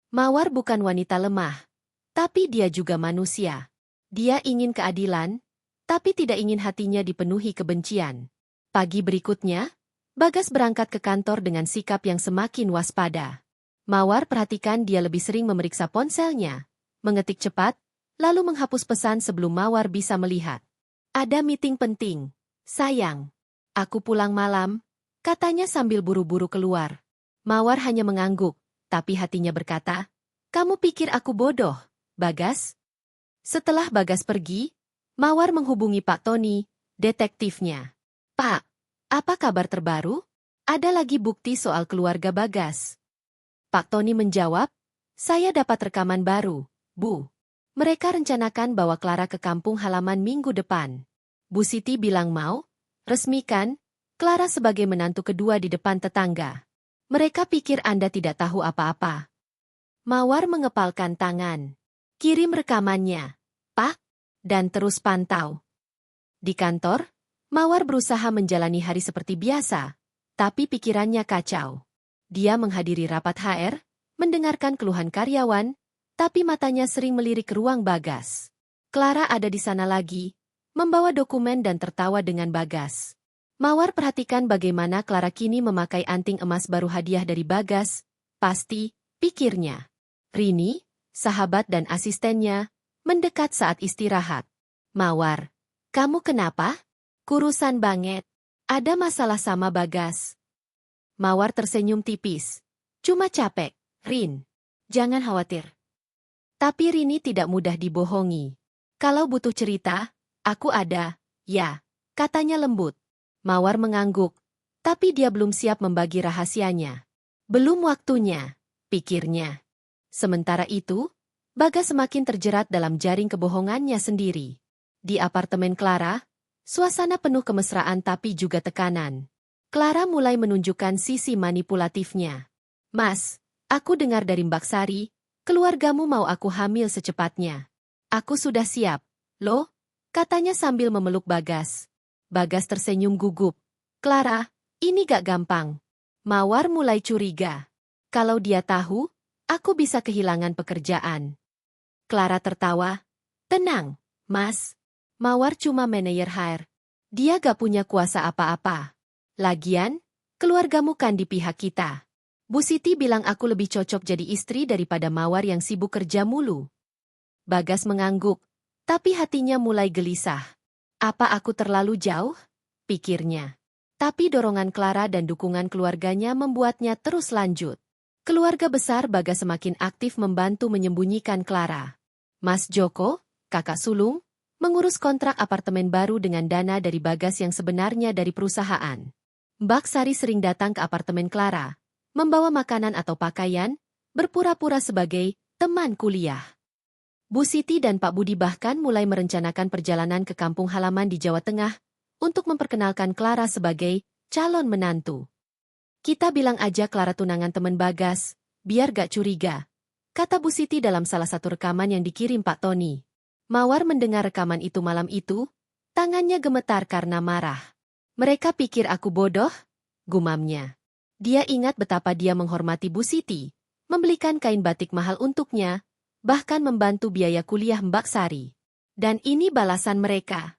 [SPEAKER 1] Mawar bukan wanita lemah, tapi dia juga manusia. Dia ingin keadilan, tapi tidak ingin hatinya dipenuhi kebencian. Pagi berikutnya, Bagas berangkat ke kantor dengan sikap yang semakin waspada. Mawar perhatikan dia lebih sering memeriksa ponselnya, mengetik cepat, lalu menghapus pesan sebelum Mawar bisa melihat. Ada meeting penting. Sayang, aku pulang malam, katanya sambil buru-buru keluar. Mawar hanya mengangguk, tapi hatinya berkata, kamu pikir aku bodoh, Bagas? Setelah Bagas pergi, Mawar menghubungi Pak Tony, detektifnya. Pak, apa kabar terbaru? Ada lagi bukti soal keluarga Bagas. Pak Tony menjawab, saya dapat rekaman baru, Bu. Mereka rencanakan bawa Clara ke kampung halaman minggu depan. Bu Siti bilang mau resmikan Clara sebagai menantu kedua di depan tetangga. Mereka pikir Anda tidak tahu apa-apa. Mawar mengepalkan tangan. Kirim rekamannya, Pak, dan terus pantau. Di kantor, Mawar berusaha menjalani hari seperti biasa, tapi pikirannya kacau. Dia menghadiri rapat HR, mendengarkan keluhan karyawan, tapi matanya sering melirik ke ruang Bagas. Clara ada di sana lagi, membawa dokumen dan tertawa dengan Bagas. Mawar perhatikan bagaimana Clara kini memakai anting emas baru hadiah dari Bagas. Pasti, pikirnya. Rini, sahabat dan asistennya, mendekat saat istirahat. Mawar, kamu kenapa? Kurusan banget. Ada masalah sama Bagas. Mawar tersenyum tipis. Cuma capek, Rin. Jangan khawatir. Tapi Rini tidak mudah dibohongi. Kalau butuh cerita, aku ada, ya, katanya lembut. Mawar mengangguk, tapi dia belum siap membagi rahasianya. Belum waktunya, pikirnya. Sementara itu, Bagas semakin terjerat dalam jaring kebohongannya sendiri. Di apartemen Clara, suasana penuh kemesraan tapi juga tekanan. Clara mulai menunjukkan sisi manipulatifnya. Mas, aku dengar dari Mbak Sari, keluargamu mau aku hamil secepatnya. Aku sudah siap, loh, katanya sambil memeluk Bagas. Bagas tersenyum gugup. Clara, ini gak gampang. Mawar mulai curiga. Kalau dia tahu, aku bisa kehilangan pekerjaan. Clara tertawa. Tenang, Mas. Mawar cuma manajer HR. Dia gak punya kuasa apa-apa. Lagian, keluargamu kan di pihak kita. Bu Siti bilang aku lebih cocok jadi istri daripada Mawar yang sibuk kerja mulu. Bagas mengangguk, tapi hatinya mulai gelisah. Apa aku terlalu jauh? Pikirnya. Tapi dorongan Clara dan dukungan keluarganya membuatnya terus lanjut. Keluarga besar Bagas semakin aktif membantu menyembunyikan Clara. Mas Joko, kakak sulung, mengurus kontrak apartemen baru dengan dana dari Bagas yang sebenarnya dari perusahaan. Mbak Sari sering datang ke apartemen Clara, membawa makanan atau pakaian, berpura-pura sebagai teman kuliah. Bu Siti dan Pak Budi bahkan mulai merencanakan perjalanan ke kampung halaman di Jawa Tengah untuk memperkenalkan Clara sebagai calon menantu. Kita bilang aja Clara tunangan teman Bagas, biar gak curiga, kata Bu Siti dalam salah satu rekaman yang dikirim Pak Tony. Mawar mendengar rekaman itu malam itu, tangannya gemetar karena marah. Mereka pikir aku bodoh, gumamnya. Dia ingat betapa dia menghormati Bu Siti, membelikan kain batik mahal untuknya, bahkan membantu biaya kuliah Mbak Sari. Dan ini balasan mereka.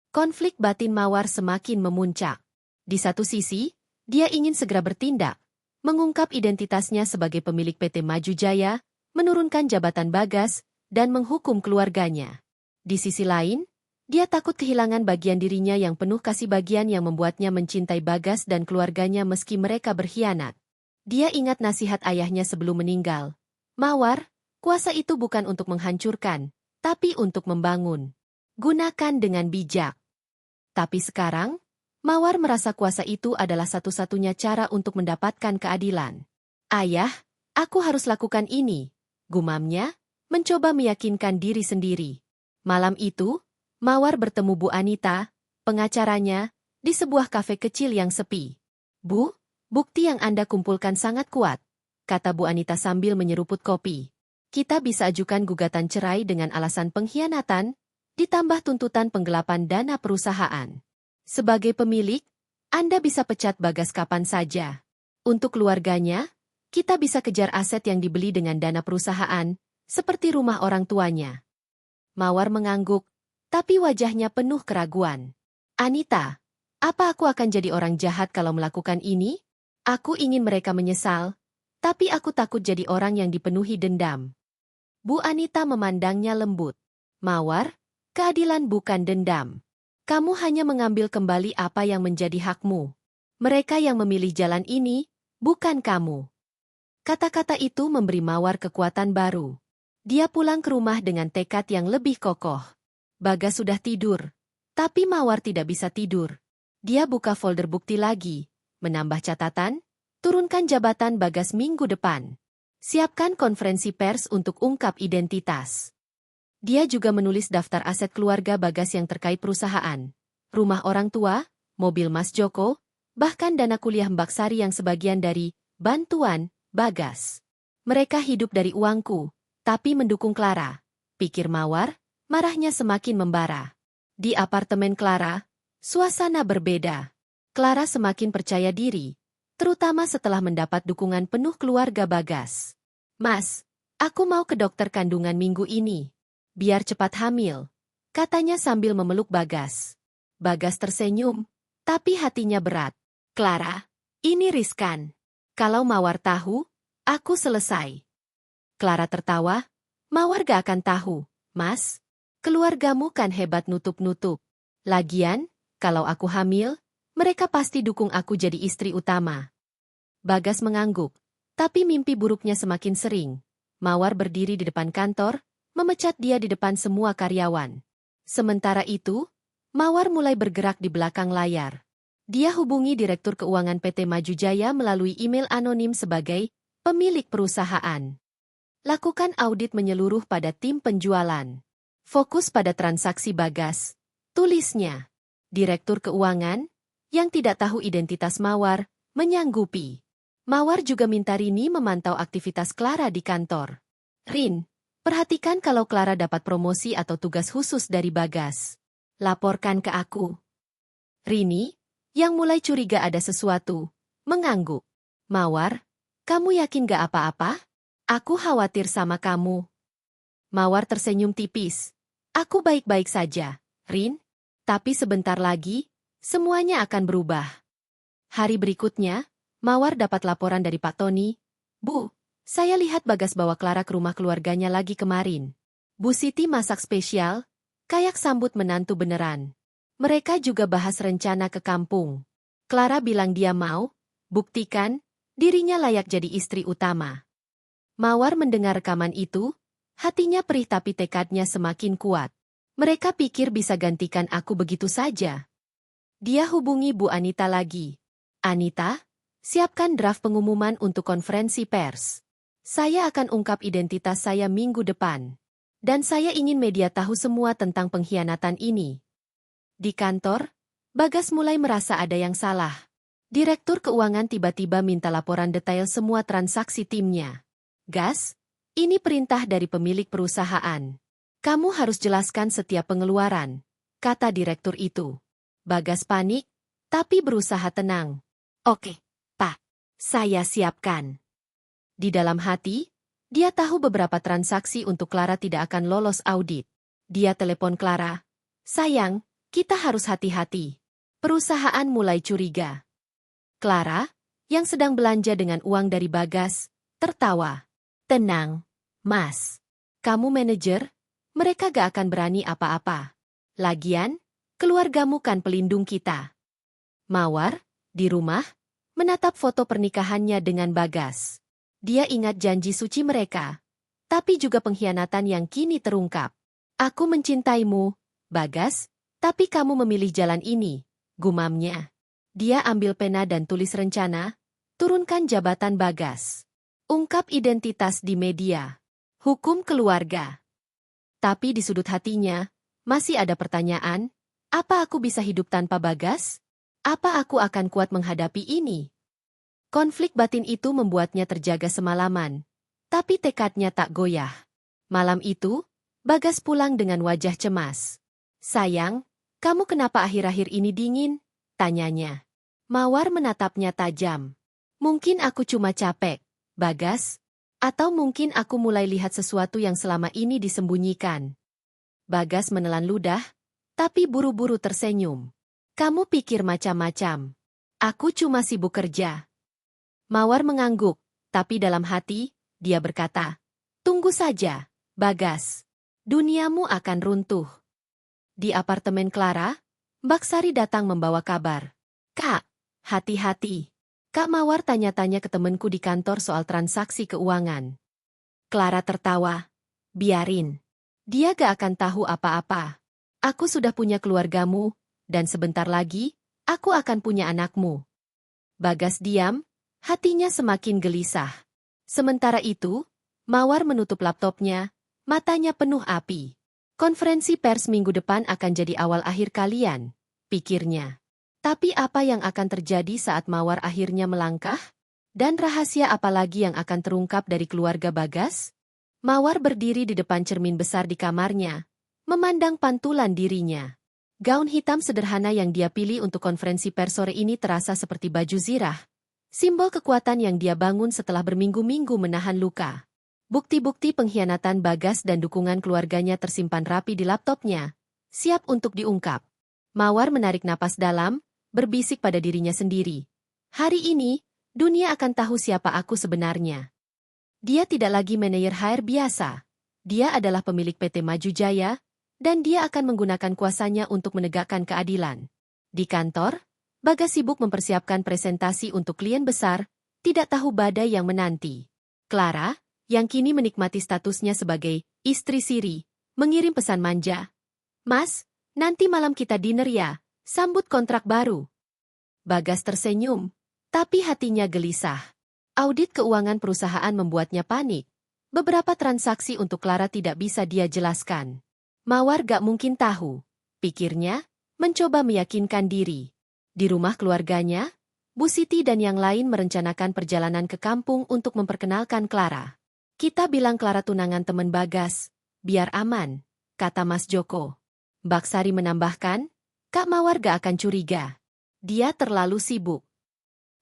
[SPEAKER 1] Konflik batin Mawar semakin memuncak. Di satu sisi, dia ingin segera bertindak, mengungkap identitasnya sebagai pemilik PT Maju Jaya, menurunkan jabatan Bagas, dan menghukum keluarganya. Di sisi lain, dia takut kehilangan bagian dirinya yang penuh kasih bagian yang membuatnya mencintai Bagas dan keluarganya meski mereka berkhianat. Dia ingat nasihat ayahnya sebelum meninggal. Mawar, kuasa itu bukan untuk menghancurkan, tapi untuk membangun. Gunakan dengan bijak. Tapi sekarang, Mawar merasa kuasa itu adalah satu-satunya cara untuk mendapatkan keadilan. Ayah, aku harus lakukan ini, gumamnya, mencoba meyakinkan diri sendiri. Malam itu, Mawar bertemu Bu Anita, pengacaranya, di sebuah kafe kecil yang sepi. Bu, bukti yang Anda kumpulkan sangat kuat, kata Bu Anita sambil menyeruput kopi. Kita bisa ajukan gugatan cerai dengan alasan pengkhianatan, ditambah tuntutan penggelapan dana perusahaan. Sebagai pemilik, Anda bisa pecat Bagas kapan saja. Untuk keluarganya, kita bisa kejar aset yang dibeli dengan dana perusahaan, seperti rumah orang tuanya. Mawar mengangguk, tapi wajahnya penuh keraguan. Anita, apa aku akan jadi orang jahat kalau melakukan ini? Aku ingin mereka menyesal, tapi aku takut jadi orang yang dipenuhi dendam. Bu Anita memandangnya lembut. Mawar, keadilan bukan dendam. Kamu hanya mengambil kembali apa yang menjadi hakmu. Mereka yang memilih jalan ini, bukan kamu. Kata-kata itu memberi Mawar kekuatan baru. Dia pulang ke rumah dengan tekad yang lebih kokoh. Bagas sudah tidur, tapi Mawar tidak bisa tidur. Dia buka folder bukti lagi, menambah catatan, turunkan jabatan Bagas minggu depan. Siapkan konferensi pers untuk ungkap identitas. Dia juga menulis daftar aset keluarga Bagas yang terkait perusahaan, rumah orang tua, mobil Mas Joko, bahkan dana kuliah Mbak Sari yang sebagian dari bantuan Bagas. Mereka hidup dari uangku, tapi mendukung Clara, pikir Mawar, marahnya semakin membara. Di apartemen Clara, suasana berbeda. Clara semakin percaya diri, terutama setelah mendapat dukungan penuh keluarga Bagas. Mas, aku mau ke dokter kandungan minggu ini. Biar cepat hamil, katanya sambil memeluk Bagas. Bagas tersenyum, tapi hatinya berat. Clara, ini riskan. Kalau Mawar tahu, aku selesai. Clara tertawa, Mawar gak akan tahu, Mas. Keluargamu kan hebat nutup-nutup. Lagian, kalau aku hamil, mereka pasti dukung aku jadi istri utama. Bagas mengangguk, tapi mimpi buruknya semakin sering. Mawar berdiri di depan kantor, memecat dia di depan semua karyawan. Sementara itu, Mawar mulai bergerak di belakang layar. Dia hubungi Direktur Keuangan PT Maju Jaya melalui email anonim sebagai pemilik perusahaan. Lakukan audit menyeluruh pada tim penjualan. Fokus pada transaksi Bagas, tulisnya. Direktur Keuangan, yang tidak tahu identitas Mawar, menyanggupi. Mawar juga minta Rini memantau aktivitas Clara di kantor. Rin, perhatikan kalau Clara dapat promosi atau tugas khusus dari Bagas. Laporkan ke aku. Rini, yang mulai curiga ada sesuatu, mengangguk. Mawar, kamu yakin gak apa-apa? Aku khawatir sama kamu. Mawar tersenyum tipis. Aku baik-baik saja, Rin. Tapi sebentar lagi, semuanya akan berubah. Hari berikutnya, Mawar dapat laporan dari Pak Tony. Bu, saya lihat Bagas bawa Clara ke rumah keluarganya lagi kemarin. Bu Siti masak spesial, kayak sambut menantu beneran. Mereka juga bahas rencana ke kampung. Clara bilang dia mau, buktikan, dirinya layak jadi istri utama. Mawar mendengar rekaman itu, hatinya perih tapi tekadnya semakin kuat. Mereka pikir bisa gantikan aku begitu saja. Dia hubungi Bu Anita lagi. Anita, siapkan draft pengumuman untuk konferensi pers. Saya akan ungkap identitas saya minggu depan. Dan saya ingin media tahu semua tentang pengkhianatan ini. Di kantor, Bagas mulai merasa ada yang salah. Direktur keuangan tiba-tiba minta laporan detail semua transaksi timnya. Gas, ini perintah dari pemilik perusahaan. Kamu harus jelaskan setiap pengeluaran, kata direktur itu. Bagas panik, tapi berusaha tenang. Oke, Pak. Saya siapkan. Di dalam hati, dia tahu beberapa transaksi untuk Clara tidak akan lolos audit. Dia telepon Clara. Sayang, kita harus hati-hati. Perusahaan mulai curiga. Clara, yang sedang belanja dengan uang dari Bagas, tertawa. Tenang, Mas. Kamu manajer, mereka gak akan berani apa-apa. Lagian, keluargamu kan pelindung kita. Mawar, di rumah, menatap foto pernikahannya dengan Bagas. Dia ingat janji suci mereka, tapi juga pengkhianatan yang kini terungkap. Aku mencintaimu, Bagas, tapi kamu memilih jalan ini, gumamnya. Dia ambil pena dan tulis rencana, turunkan jabatan Bagas. Ungkap identitas di media. Hukum keluarga. Tapi di sudut hatinya, masih ada pertanyaan, apa aku bisa hidup tanpa Bagas? Apa aku akan kuat menghadapi ini? Konflik batin itu membuatnya terjaga semalaman, tapi tekadnya tak goyah. Malam itu, Bagas pulang dengan wajah cemas. Sayang, kamu kenapa akhir-akhir ini dingin? Tanyanya. Mawar menatapnya tajam. Mungkin aku cuma capek, Bagas. Atau mungkin aku mulai lihat sesuatu yang selama ini disembunyikan. Bagas menelan ludah, tapi buru-buru tersenyum. Kamu pikir macam-macam. Aku cuma sibuk kerja. Mawar mengangguk, tapi dalam hati, dia berkata, tunggu saja, Bagas. Duniamu akan runtuh. Di apartemen Clara, Mbak Sari datang membawa kabar. Kak, hati-hati. Kak Mawar tanya-tanya ke temanku di kantor soal transaksi keuangan. Clara tertawa. Biarin. Dia gak akan tahu apa-apa. Aku sudah punya keluargamu, dan sebentar lagi, aku akan punya anakmu. Bagas diam, hatinya semakin gelisah. Sementara itu, Mawar menutup laptopnya, matanya penuh api. Konferensi pers minggu depan akan jadi awal akhir kalian, pikirnya. Tapi apa yang akan terjadi saat Mawar akhirnya melangkah? Dan rahasia apa lagi yang akan terungkap dari keluarga Bagas? Mawar berdiri di depan cermin besar di kamarnya, memandang pantulan dirinya. Gaun hitam sederhana yang dia pilih untuk konferensi pers sore ini terasa seperti baju zirah. Simbol kekuatan yang dia bangun setelah berminggu-minggu menahan luka. Bukti-bukti pengkhianatan Bagas dan dukungan keluarganya tersimpan rapi di laptopnya, siap untuk diungkap. Mawar menarik napas dalam, berbisik pada dirinya sendiri. Hari ini, dunia akan tahu siapa aku sebenarnya. Dia tidak lagi manajer HR biasa. Dia adalah pemilik PT Maju Jaya, dan dia akan menggunakan kuasanya untuk menegakkan keadilan. Di kantor, Bagas sibuk mempersiapkan presentasi untuk klien besar, tidak tahu badai yang menanti. Clara, yang kini menikmati statusnya sebagai istri siri, mengirim pesan manja. Mas, nanti malam kita dinner ya. Sambut kontrak baru. Bagas tersenyum, tapi hatinya gelisah. Audit keuangan perusahaan membuatnya panik. Beberapa transaksi untuk Clara tidak bisa dia jelaskan. Mawar gak mungkin tahu, pikirnya, mencoba meyakinkan diri. Di rumah keluarganya, Bu Siti dan yang lain merencanakan perjalanan ke kampung untuk memperkenalkan Clara. Kita bilang Clara tunangan teman Bagas, biar aman, kata Mas Joko. Mbak Sari menambahkan, Kak Mawar gak akan curiga. Dia terlalu sibuk.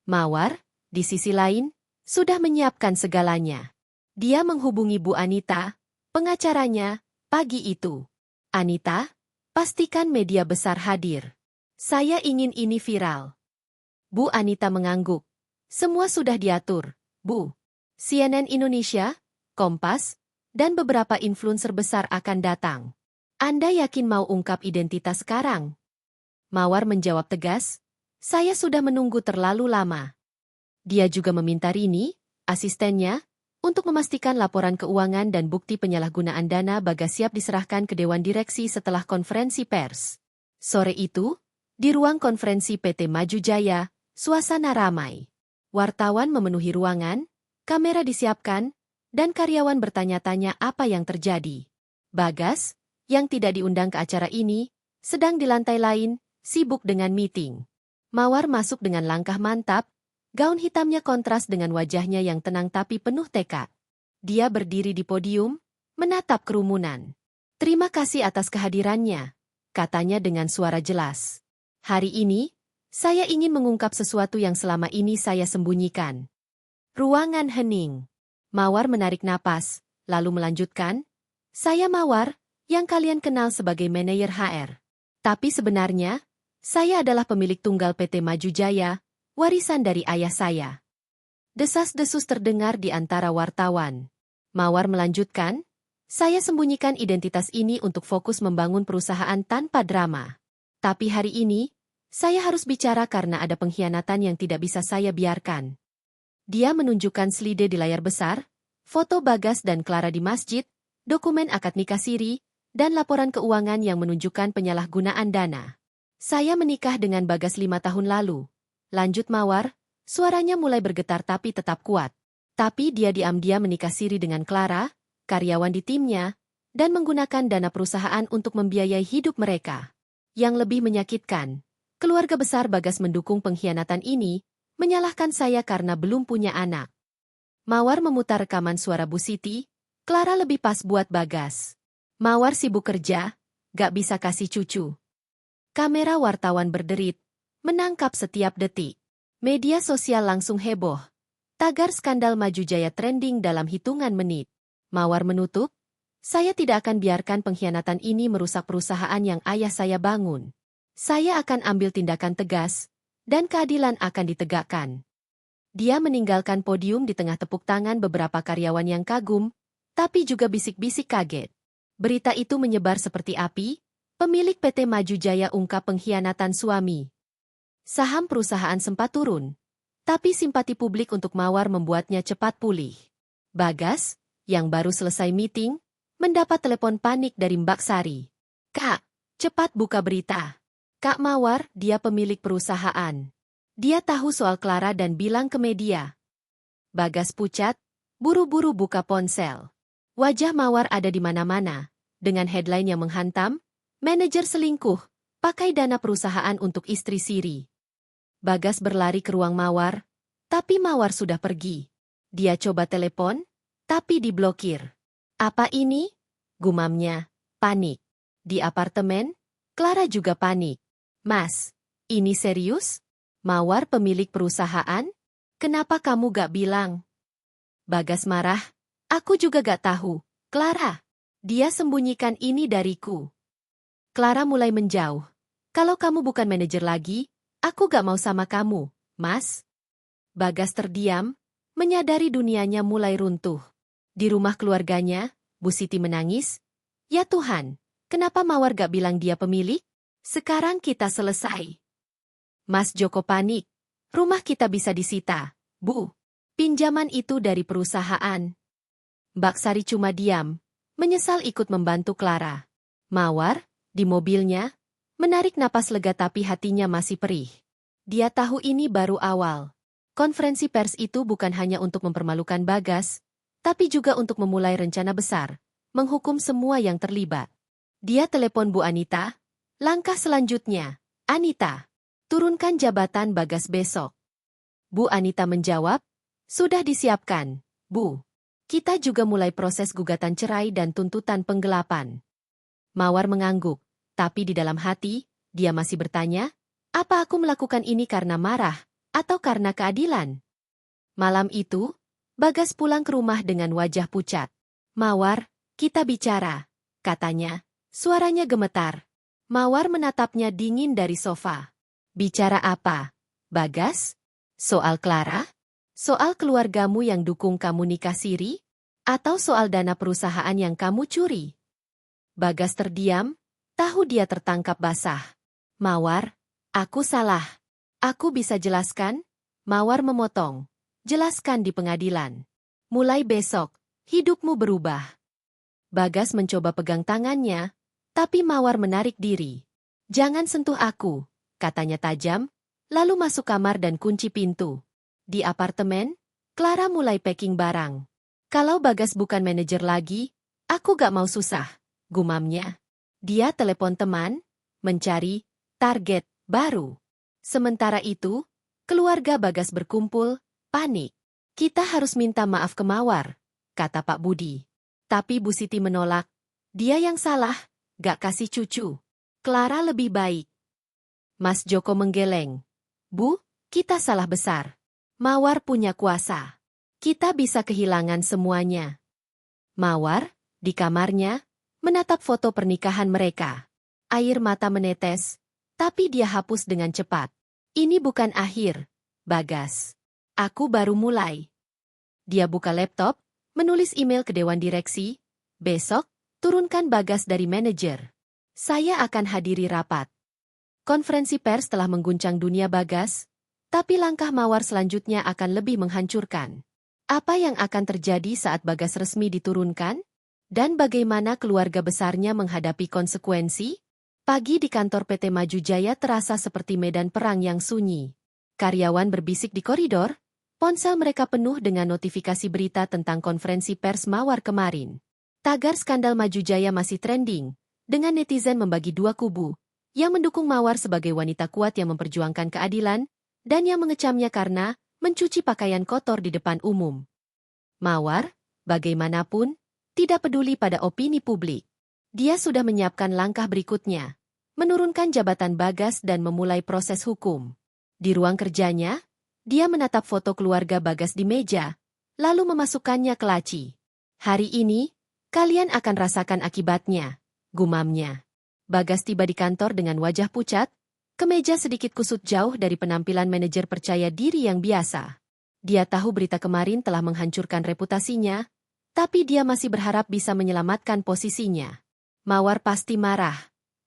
[SPEAKER 1] Mawar, di sisi lain, sudah menyiapkan segalanya. Dia menghubungi Bu Anita, pengacaranya, pagi itu. Anita, pastikan media besar hadir. Saya ingin ini viral. Bu Anita mengangguk. Semua sudah diatur, Bu. CNN Indonesia, Kompas, dan beberapa influencer besar akan datang. Anda yakin mau ungkap identitas sekarang? Mawar menjawab tegas, saya sudah menunggu terlalu lama. Dia juga meminta Rini, asistennya, untuk memastikan laporan keuangan dan bukti penyalahgunaan dana Bagas siap diserahkan ke Dewan Direksi setelah konferensi pers. Sore itu, di ruang konferensi PT Maju Jaya, suasana ramai. Wartawan memenuhi ruangan, kamera disiapkan, dan karyawan bertanya-tanya apa yang terjadi. Bagas, yang tidak diundang ke acara ini, sedang di lantai lain, sibuk dengan meeting. Mawar masuk dengan langkah mantap, gaun hitamnya kontras dengan wajahnya yang tenang tapi penuh tekad. Dia berdiri di podium, menatap kerumunan. "Terima kasih atas kehadirannya," katanya dengan suara jelas. "Hari ini, saya ingin mengungkap sesuatu yang selama ini saya sembunyikan." Ruangan hening. Mawar menarik napas, lalu melanjutkan, "Saya Mawar, yang kalian kenal sebagai manajer HR. Tapi sebenarnya, saya adalah pemilik tunggal PT Maju Jaya, warisan dari ayah saya." Desas-desus terdengar di antara wartawan. Mawar melanjutkan, "Saya sembunyikan identitas ini untuk fokus membangun perusahaan tanpa drama. Tapi hari ini, saya harus bicara karena ada pengkhianatan yang tidak bisa saya biarkan." Dia menunjukkan slide di layar besar, foto Bagas dan Clara di masjid, dokumen akad nikah siri, dan laporan keuangan yang menunjukkan penyalahgunaan dana. "Saya menikah dengan Bagas 5 tahun lalu," lanjut Mawar, suaranya mulai bergetar tapi tetap kuat. "Tapi dia diam-diam menikah siri dengan Clara, karyawan di timnya, dan menggunakan dana perusahaan untuk membiayai hidup mereka. Yang lebih menyakitkan, keluarga besar Bagas mendukung pengkhianatan ini, menyalahkan saya karena belum punya anak." Mawar memutar rekaman suara Bu Siti, "Clara lebih pas buat Bagas. Mawar sibuk kerja, gak bisa kasih cucu." Kamera wartawan berderit, menangkap setiap detik. Media sosial langsung heboh. Tagar skandal Maju Jaya trending dalam hitungan menit. Mawar menutup, "Saya tidak akan biarkan pengkhianatan ini merusak perusahaan yang ayah saya bangun. Saya akan ambil tindakan tegas, dan keadilan akan ditegakkan." Dia meninggalkan podium di tengah tepuk tangan beberapa karyawan yang kagum, tapi juga bisik-bisik kaget. Berita itu menyebar seperti api, pemilik PT Maju Jaya ungkap pengkhianatan suami. Saham perusahaan sempat turun, tapi simpati publik untuk Mawar membuatnya cepat pulih. Bagas, yang baru selesai meeting, mendapat telepon panik dari Mbak Sari. "Kak, cepat buka berita. Kak Mawar, dia pemilik perusahaan. Dia tahu soal Clara dan bilang ke media." Bagas pucat, buru-buru buka ponsel. Wajah Mawar ada di mana-mana, dengan headline yang menghantam, "Manajer selingkuh, pakai dana perusahaan untuk istri siri." Bagas berlari ke ruang Mawar, tapi Mawar sudah pergi. Dia coba telepon, tapi diblokir. "Apa ini?" gumamnya, panik. Di apartemen, Clara juga panik. "Mas, ini serius? Mawar pemilik perusahaan? Kenapa kamu gak bilang?" Bagas marah, "Aku juga gak tahu, Clara. Dia sembunyikan ini dariku." Clara mulai menjauh. "Kalau kamu bukan manajer lagi, aku gak mau sama kamu, Mas." Bagas terdiam, menyadari dunianya mulai runtuh. Di rumah keluarganya, Bu Siti menangis, "Ya Tuhan, kenapa Mawar gak bilang dia pemilik? Sekarang kita selesai." Mas Joko panik, "Rumah kita bisa disita, Bu. Pinjaman itu dari perusahaan." Mbak Sari cuma diam, menyesal ikut membantu Clara. Mawar, di mobilnya, menarik napas lega tapi hatinya masih perih. Dia tahu ini baru awal. Konferensi pers itu bukan hanya untuk mempermalukan Bagas, tapi juga untuk memulai rencana besar, menghukum semua yang terlibat. Dia telepon Bu Anita, "Langkah selanjutnya, Anita, turunkan jabatan Bagas besok." Bu Anita menjawab, "Sudah disiapkan, Bu. Kita juga mulai proses gugatan cerai dan tuntutan penggelapan." Mawar mengangguk, tapi di dalam hati, dia masih bertanya, "Apa aku melakukan ini karena marah, atau karena keadilan?" Malam itu, Bagas pulang ke rumah dengan wajah pucat. "Mawar, kita bicara," katanya. Suaranya gemetar. Mawar menatapnya dingin dari sofa. "Bicara apa, Bagas? Soal Clara? Soal keluargamu yang dukung kamu nikah siri? Atau soal dana perusahaan yang kamu curi?" Bagas terdiam, tahu dia tertangkap basah. "Mawar, aku salah. Aku bisa jelaskan?" Mawar memotong. "Jelaskan di pengadilan. Mulai besok, hidupmu berubah." Bagas mencoba pegang tangannya, tapi Mawar menarik diri. "Jangan sentuh aku," katanya tajam, lalu masuk kamar dan kunci pintu. Di apartemen, Clara mulai packing barang. "Kalau Bagas bukan manajer lagi, aku gak mau susah, gumamnya. Dia telepon teman, mencari target baru. Sementara itu, keluarga Bagas berkumpul, panik. Kita harus minta maaf ke Mawar, kata Pak Budi. Tapi Bu Siti menolak. Dia yang salah, gak kasih cucu. Clara lebih baik. Mas Joko menggeleng. Bu, kita salah besar. Mawar punya kuasa. Kita bisa kehilangan semuanya. Mawar, di kamarnya, menatap foto pernikahan mereka. Air mata menetes, tapi dia hapus dengan cepat. Ini bukan akhir, Bagas. Aku baru mulai. Dia buka laptop, menulis email ke Dewan Direksi. Besok, turunkan Bagas dari manajer. Saya akan hadiri rapat. Konferensi pers telah mengguncang dunia Bagas, tapi langkah Mawar selanjutnya akan lebih menghancurkan. Apa yang akan terjadi saat Bagas resmi diturunkan? Dan bagaimana keluarga besarnya menghadapi konsekuensi? Pagi di kantor PT Maju Jaya terasa seperti medan perang yang sunyi. Karyawan berbisik di koridor, ponsel mereka penuh dengan notifikasi berita tentang konferensi pers Mawar kemarin. Tagar skandal Maju Jaya masih trending, dengan netizen membagi dua kubu, yang mendukung Mawar sebagai wanita kuat yang memperjuangkan keadilan, dan yang mengecamnya karena mencuci pakaian kotor di depan umum. Mawar, bagaimanapun, tidak peduli pada opini publik. Dia sudah menyiapkan langkah berikutnya, menurunkan jabatan Bagas dan memulai proses hukum. Di ruang kerjanya, dia menatap foto keluarga Bagas di meja, lalu memasukkannya ke laci. Hari ini, kalian akan rasakan akibatnya, gumamnya. Bagas tiba di kantor dengan wajah pucat, kemeja sedikit kusut jauh dari penampilan manajer percaya diri yang biasa. Dia tahu berita kemarin telah menghancurkan reputasinya, tapi dia masih berharap bisa menyelamatkan posisinya. Mawar pasti marah,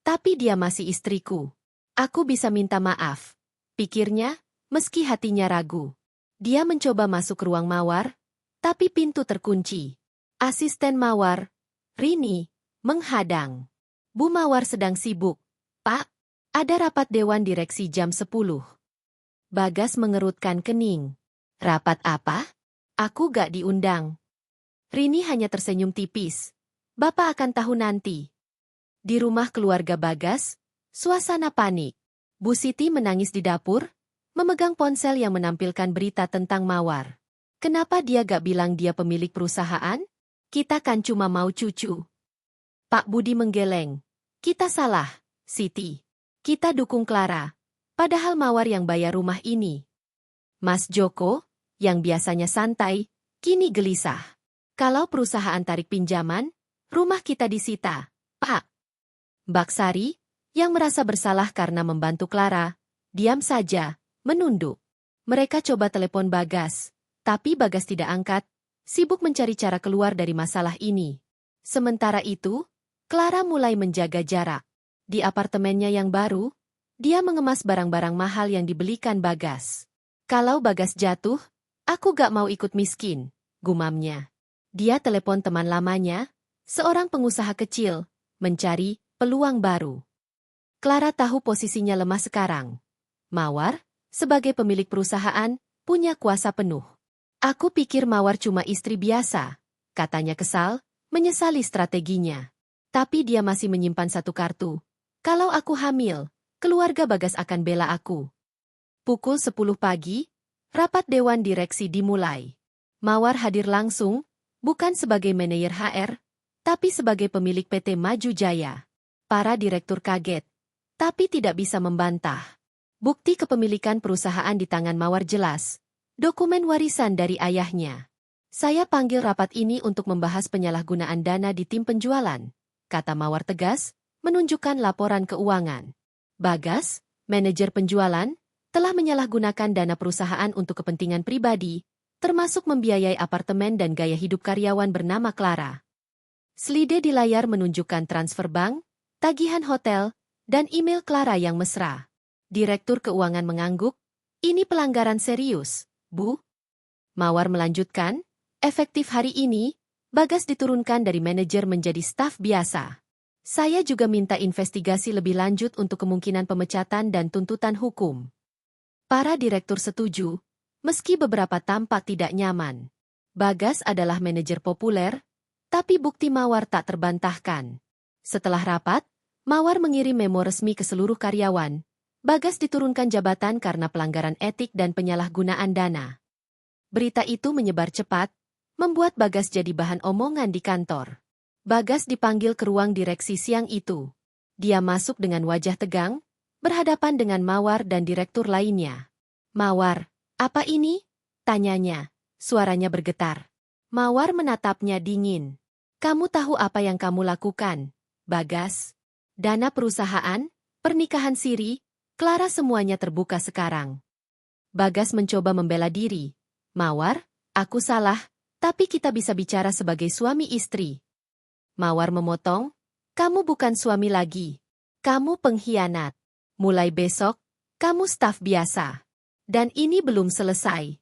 [SPEAKER 1] tapi dia masih istriku. Aku bisa minta maaf, pikirnya, meski hatinya ragu. Dia mencoba masuk ke ruang Mawar, tapi pintu terkunci. Asisten Mawar, Rini, menghadang. Bu Mawar sedang sibuk. Pak, ada rapat Dewan Direksi jam 10. Bagas mengerutkan kening. Rapat apa? Aku gak diundang. Rini hanya tersenyum tipis. Bapak akan tahu nanti. Di rumah keluarga Bagas, suasana panik. Bu Siti menangis di dapur, memegang ponsel yang menampilkan berita tentang Mawar. Kenapa dia gak bilang dia pemilik perusahaan? Kita kan cuma mau cucu. Pak Budi menggeleng. Kita salah, Siti. Kita dukung Clara. Padahal Mawar yang bayar rumah ini. Mas Joko, yang biasanya santai, kini gelisah. Kalau perusahaan tarik pinjaman, rumah kita disita, Pak. Mbak Sari, yang merasa bersalah karena membantu Clara, diam saja, menunduk. Mereka coba telepon Bagas, tapi Bagas tidak angkat, sibuk mencari cara keluar dari masalah ini. Sementara itu, Clara mulai menjaga jarak. Di apartemennya yang baru, dia mengemas barang-barang mahal yang dibelikan Bagas. Kalau Bagas jatuh, aku gak mau ikut miskin, gumamnya. Dia telepon teman lamanya, seorang pengusaha kecil, mencari peluang baru. Clara tahu posisinya lemah sekarang. Mawar, sebagai pemilik perusahaan, punya kuasa penuh. Aku pikir Mawar cuma istri biasa, katanya kesal, menyesali strateginya. Tapi dia masih menyimpan satu kartu. Kalau aku hamil, keluarga Bagas akan bela aku. Pukul 10 pagi, rapat Dewan Direksi dimulai. Mawar hadir langsung, bukan sebagai manajer HR, tapi sebagai pemilik PT Maju Jaya. Para direktur kaget, tapi tidak bisa membantah. Bukti kepemilikan perusahaan di tangan Mawar jelas. Dokumen warisan dari ayahnya. Saya panggil rapat ini untuk membahas penyalahgunaan dana di tim penjualan, kata Mawar tegas, menunjukkan laporan keuangan. Bagas, manajer penjualan, telah menyalahgunakan dana perusahaan untuk kepentingan pribadi, termasuk membiayai apartemen dan gaya hidup karyawan bernama Clara. Slide di layar menunjukkan transfer bank, tagihan hotel, dan email Clara yang mesra. Direktur keuangan mengangguk, ini pelanggaran serius, Bu. Mawar melanjutkan, efektif hari ini, Bagas diturunkan dari manajer menjadi staf biasa. Saya juga minta investigasi lebih lanjut untuk kemungkinan pemecatan dan tuntutan hukum. Para direktur setuju, meski beberapa tampak tidak nyaman. Bagas adalah manajer populer, tapi bukti Mawar tak terbantahkan. Setelah rapat, Mawar mengirim memo resmi ke seluruh karyawan. Bagas diturunkan jabatan karena pelanggaran etik dan penyalahgunaan dana. Berita itu menyebar cepat, membuat Bagas jadi bahan omongan di kantor. Bagas dipanggil ke ruang direksi siang itu. Dia masuk dengan wajah tegang, berhadapan dengan Mawar dan direktur lainnya. "Mawar, apa ini?" tanyanya. Suaranya bergetar. Mawar menatapnya dingin. "Kamu tahu apa yang kamu lakukan, Bagas? Dana perusahaan, pernikahan siri, Clara semuanya terbuka sekarang." Bagas mencoba membela diri. "Mawar, aku salah, tapi kita bisa bicara sebagai suami istri." Mawar memotong, "Kamu bukan suami lagi. Kamu pengkhianat. Mulai besok, kamu staf biasa. Dan ini belum selesai."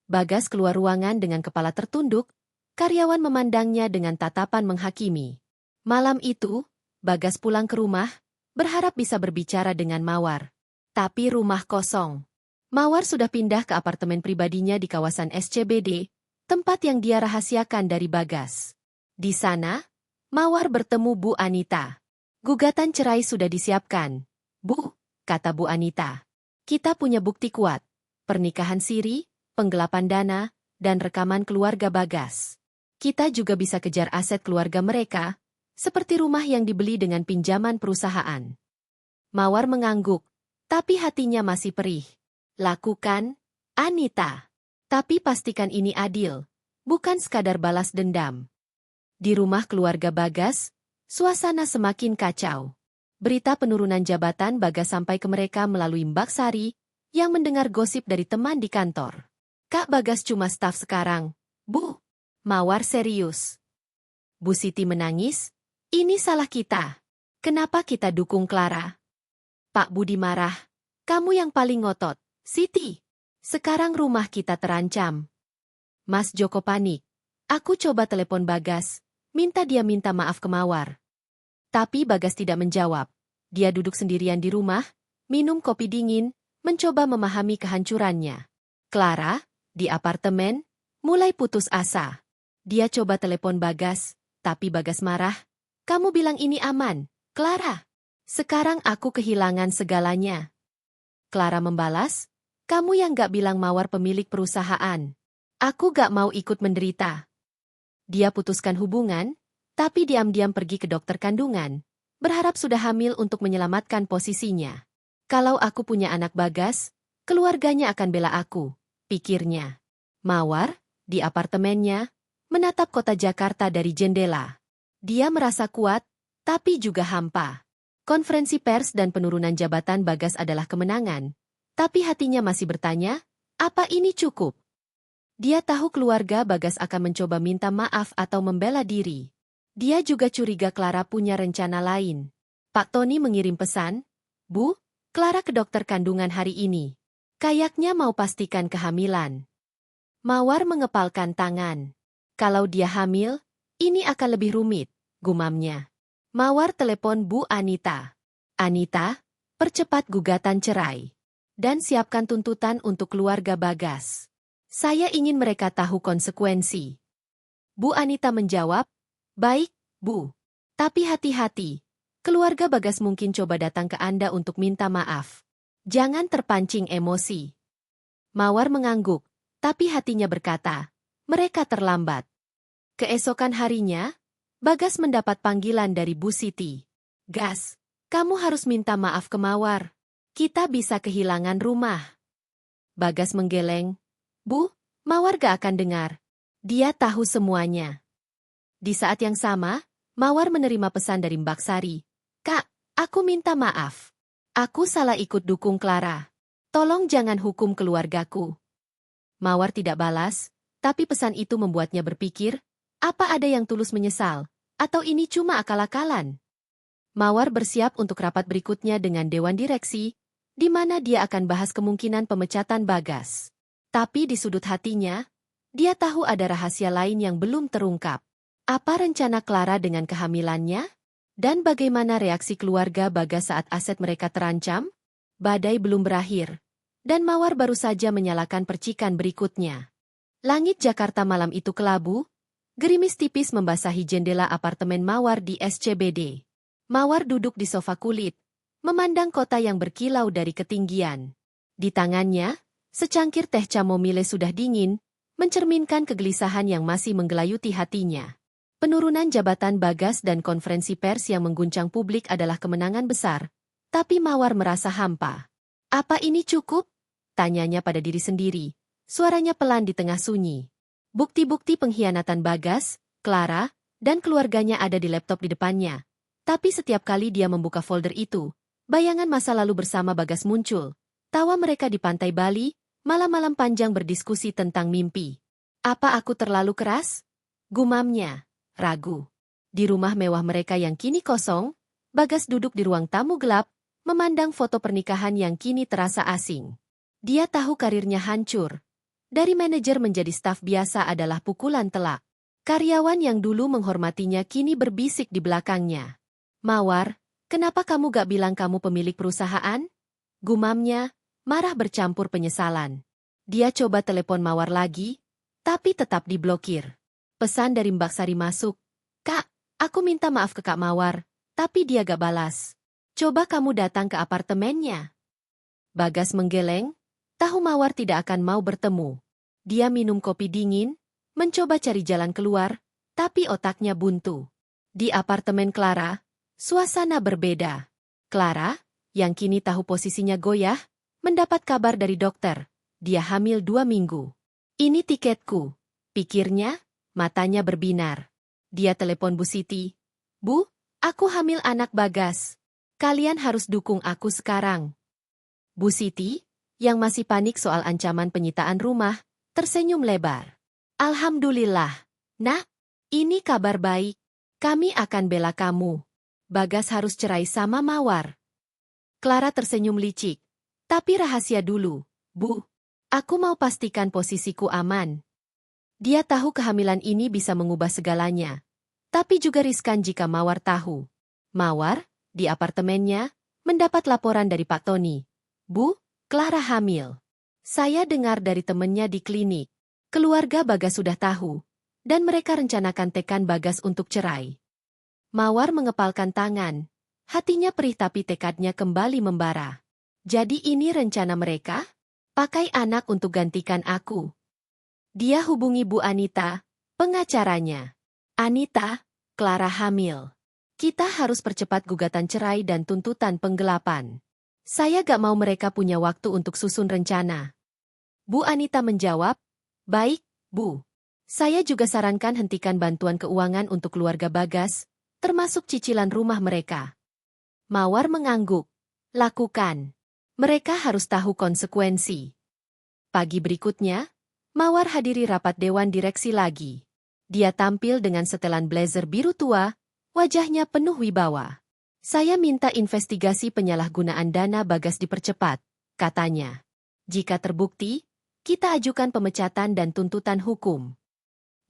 [SPEAKER 1] Bagas keluar ruangan dengan kepala tertunduk, karyawan memandangnya dengan tatapan menghakimi. Malam itu, Bagas pulang ke rumah, berharap bisa berbicara dengan Mawar. Tapi rumah kosong. Mawar sudah pindah ke apartemen pribadinya di kawasan SCBD, tempat yang dia rahasiakan dari Bagas. Di sana, Mawar bertemu Bu Anita. "Gugatan cerai sudah disiapkan, Bu," kata Bu Anita. "Kita punya bukti kuat, pernikahan siri, penggelapan dana, dan rekaman keluarga Bagas. Kita juga bisa kejar aset keluarga mereka, seperti rumah yang dibeli dengan pinjaman perusahaan." Mawar mengangguk, tapi hatinya masih perih. "Lakukan, Anita. Tapi pastikan ini adil, bukan sekadar balas dendam." Di rumah keluarga Bagas, suasana semakin kacau. Berita penurunan jabatan Bagas sampai ke mereka melalui Mbak Sari, yang mendengar gosip dari teman di kantor. "Kak Bagas cuma staf sekarang, Bu." Mawar serius. Bu Siti menangis, "Ini salah kita. Kenapa kita dukung Clara?" Pak Budi marah, "Kamu yang paling ngotot, Siti. Sekarang rumah kita terancam." Mas Joko panik. "Aku coba telepon Bagas, minta maaf ke Mawar." Tapi Bagas tidak menjawab. Dia duduk sendirian di rumah, minum kopi dingin, mencoba memahami kehancurannya. Clara, di apartemen, mulai putus asa. Dia coba telepon Bagas, tapi Bagas marah. "Kamu bilang ini aman, Clara. Sekarang aku kehilangan segalanya." Clara membalas, "Kamu yang gak bilang Mawar pemilik perusahaan. Aku gak mau ikut menderita." Dia putuskan hubungan, tapi diam-diam pergi ke dokter kandungan, berharap sudah hamil untuk menyelamatkan posisinya. "Kalau aku punya anak Bagas, keluarganya akan bela aku," pikirnya. Mawar, di apartemennya, menatap kota Jakarta dari jendela. Dia merasa kuat, tapi juga hampa. Konferensi pers dan penurunan jabatan Bagas adalah kemenangan, tapi hatinya masih bertanya, apa ini cukup? Dia tahu keluarga Bagas akan mencoba minta maaf atau membela diri. Dia juga curiga Clara punya rencana lain. Pak Tony mengirim pesan, "Bu, Clara ke dokter kandungan hari ini. Kayaknya mau pastikan kehamilan." Mawar mengepalkan tangan. "Kalau dia hamil, ini akan lebih rumit," gumamnya. Mawar telepon Bu Anita. "Anita, percepat gugatan cerai. Dan siapkan tuntutan untuk keluarga Bagas. Saya ingin mereka tahu konsekuensi." Bu Anita menjawab, "Baik, Bu. Tapi hati-hati. Keluarga Bagas mungkin coba datang ke Anda untuk minta maaf. Jangan terpancing emosi." Mawar mengangguk, tapi hatinya berkata, mereka terlambat. Keesokan harinya, Bagas mendapat panggilan dari Bu Siti. "Gas, kamu harus minta maaf ke Mawar. Kita bisa kehilangan rumah." Bagas menggeleng. "Bu, Mawar gak akan dengar. Dia tahu semuanya." Di saat yang sama, Mawar menerima pesan dari Mbak Sari. "Kak, aku minta maaf. Aku salah ikut dukung Clara. Tolong jangan hukum keluargaku." Mawar tidak balas, tapi pesan itu membuatnya berpikir, apa ada yang tulus menyesal? Atau ini cuma akal-akalan? Mawar bersiap untuk rapat berikutnya dengan Dewan Direksi, di mana dia akan bahas kemungkinan pemecatan Bagas. Tapi di sudut hatinya, dia tahu ada rahasia lain yang belum terungkap. Apa rencana Clara dengan kehamilannya? Dan bagaimana reaksi keluarga Bagas saat aset mereka terancam? Badai belum berakhir, dan Mawar baru saja menyalakan percikan berikutnya. Langit Jakarta malam itu kelabu, Gerimis tipis membasahi jendela apartemen Mawar di SCBD. Mawar duduk di sofa kulit, memandang kota yang berkilau dari ketinggian. Di tangannya, secangkir teh chamomile sudah dingin, mencerminkan kegelisahan yang masih menggelayuti hatinya. Penurunan jabatan Bagas dan konferensi pers yang mengguncang publik adalah kemenangan besar, tapi Mawar merasa hampa. Apa ini cukup? Tanyanya pada diri sendiri, suaranya pelan di tengah sunyi. Bukti-bukti pengkhianatan Bagas, Clara, dan keluarganya ada di laptop di depannya. Tapi setiap kali dia membuka folder itu, bayangan masa lalu bersama Bagas muncul. Tawa mereka di pantai Bali, malam-malam panjang berdiskusi tentang mimpi. Apa aku terlalu keras? Gumamnya, ragu. Di rumah mewah mereka yang kini kosong, Bagas duduk di ruang tamu gelap, memandang foto pernikahan yang kini terasa asing. Dia tahu karirnya hancur. Dari manajer menjadi staf biasa adalah pukulan telak. Karyawan yang dulu menghormatinya kini berbisik di belakangnya. Mawar, kenapa kamu gak bilang kamu pemilik perusahaan? Gumamnya, marah bercampur penyesalan. Dia coba telepon Mawar lagi, tapi tetap diblokir. Pesan dari Mbak Sari masuk. Kak, aku minta maaf ke Kak Mawar, tapi dia gak balas. Coba kamu datang ke apartemennya. Bagas menggeleng, tahu Mawar tidak akan mau bertemu. Dia minum kopi dingin, mencoba cari jalan keluar, tapi otaknya buntu. Di apartemen Clara, suasana berbeda. Clara, yang kini tahu posisinya goyah, mendapat kabar dari dokter. Dia hamil 2 minggu. Ini tiketku, pikirnya, matanya berbinar. Dia telepon Bu Siti. Bu, aku hamil anak Bagas. Kalian harus dukung aku sekarang. Bu Siti, yang masih panik soal ancaman penyitaan rumah, tersenyum lebar. Alhamdulillah. Nak, ini kabar baik. Kami akan bela kamu. Bagas harus cerai sama Mawar. Clara tersenyum licik. Tapi rahasia dulu, Bu. Aku mau pastikan posisiku aman. Dia tahu kehamilan ini bisa mengubah segalanya. Tapi juga riskan jika Mawar tahu. Mawar, di apartemennya, mendapat laporan dari Pak Tony. Bu, Clara hamil. Saya dengar dari temannya di klinik. Keluarga Bagas sudah tahu. Dan mereka rencanakan tekan Bagas untuk cerai. Mawar mengepalkan tangan. Hatinya perih tapi tekadnya kembali membara. Jadi ini rencana mereka? Pakai anak untuk gantikan aku. Dia hubungi Bu Anita, pengacaranya. Anita, Clara hamil. Kita harus percepat gugatan cerai dan tuntutan penggelapan. Saya gak mau mereka punya waktu untuk susun rencana. Bu Anita menjawab, baik, Bu. Saya juga sarankan hentikan bantuan keuangan untuk keluarga Bagas, termasuk cicilan rumah mereka. Mawar mengangguk. Lakukan. Mereka harus tahu konsekuensi. Pagi berikutnya, Mawar hadiri rapat dewan direksi lagi. Dia tampil dengan setelan blazer biru tua, wajahnya penuh wibawa. Saya minta investigasi penyalahgunaan dana Bagas dipercepat, katanya. Jika terbukti, kita ajukan pemecatan dan tuntutan hukum.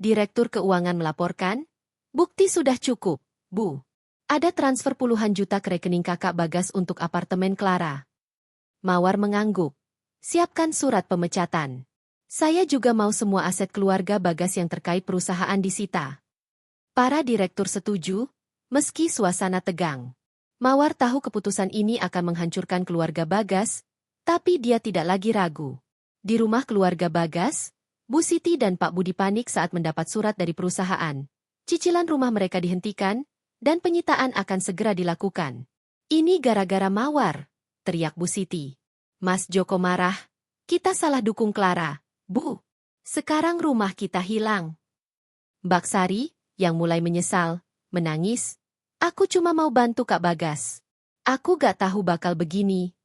[SPEAKER 1] Direktur Keuangan melaporkan, bukti sudah cukup, Bu. Ada transfer puluhan juta ke rekening kakak Bagas untuk apartemen Clara. Mawar mengangguk. Siapkan surat pemecatan. Saya juga mau semua aset keluarga Bagas yang terkait perusahaan disita. Para direktur setuju, meski suasana tegang. Mawar tahu keputusan ini akan menghancurkan keluarga Bagas, tapi dia tidak lagi ragu. Di rumah keluarga Bagas, Bu Siti dan Pak Budi panik saat mendapat surat dari perusahaan. Cicilan rumah mereka dihentikan, dan penyitaan akan segera dilakukan. Ini gara-gara Mawar, teriak Bu Siti. Mas Joko marah, kita salah dukung Clara, Bu. Sekarang rumah kita hilang. Mbak Sari, yang mulai menyesal, menangis. Aku cuma mau bantu Kak Bagas. Aku gak tahu bakal begini.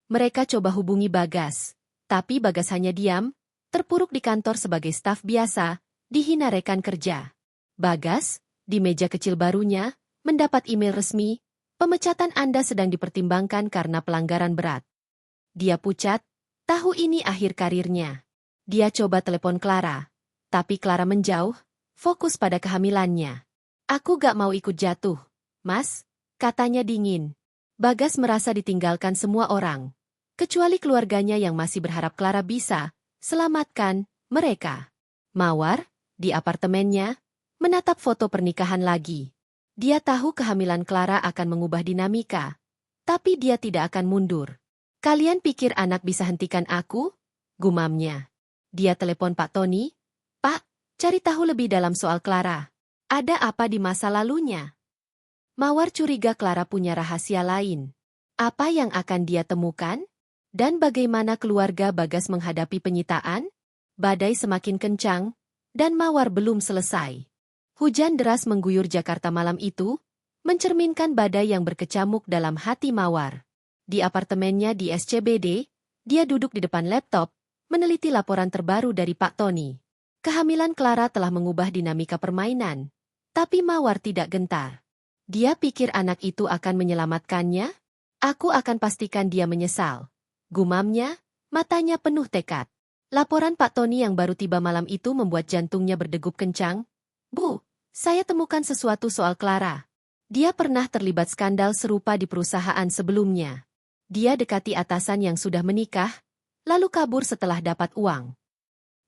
[SPEAKER 1] Mereka coba hubungi Bagas. Tapi Bagas hanya diam, terpuruk di kantor sebagai staf biasa, dihina rekan kerja. Bagas, di meja kecil barunya, mendapat email resmi, pemecatan Anda sedang dipertimbangkan karena pelanggaran berat. Dia pucat, tahu ini akhir karirnya. Dia coba telepon Clara, tapi Clara menjauh, fokus pada kehamilannya. Aku gak mau ikut jatuh, Mas, katanya dingin. Bagas merasa ditinggalkan semua orang. Kecuali keluarganya yang masih berharap Clara bisa selamatkan mereka. Mawar, di apartemennya, menatap foto pernikahan lagi. Dia tahu kehamilan Clara akan mengubah dinamika, tapi dia tidak akan mundur. Kalian pikir anak bisa hentikan aku? Gumamnya. Dia telepon Pak Tony. Pak, cari tahu lebih dalam soal Clara. Ada apa di masa lalunya? Mawar curiga Clara punya rahasia lain. Apa yang akan dia temukan? Dan bagaimana keluarga Bagas menghadapi penyitaan? Badai semakin kencang, dan Mawar belum selesai. Hujan deras mengguyur Jakarta malam itu, mencerminkan badai yang berkecamuk dalam hati Mawar. Di apartemennya di SCBD, dia duduk di depan laptop, meneliti laporan terbaru dari Pak Tony. Kehamilan Clara telah mengubah dinamika permainan, tapi Mawar tidak gentar. Dia pikir anak itu akan menyelamatkannya? Aku akan pastikan dia menyesal. Gumamnya, matanya penuh tekad. Laporan Pak Tony yang baru tiba malam itu membuat jantungnya berdegup kencang. Bu, saya temukan sesuatu soal Clara. Dia pernah terlibat skandal serupa di perusahaan sebelumnya. Dia dekati atasan yang sudah menikah, lalu kabur setelah dapat uang.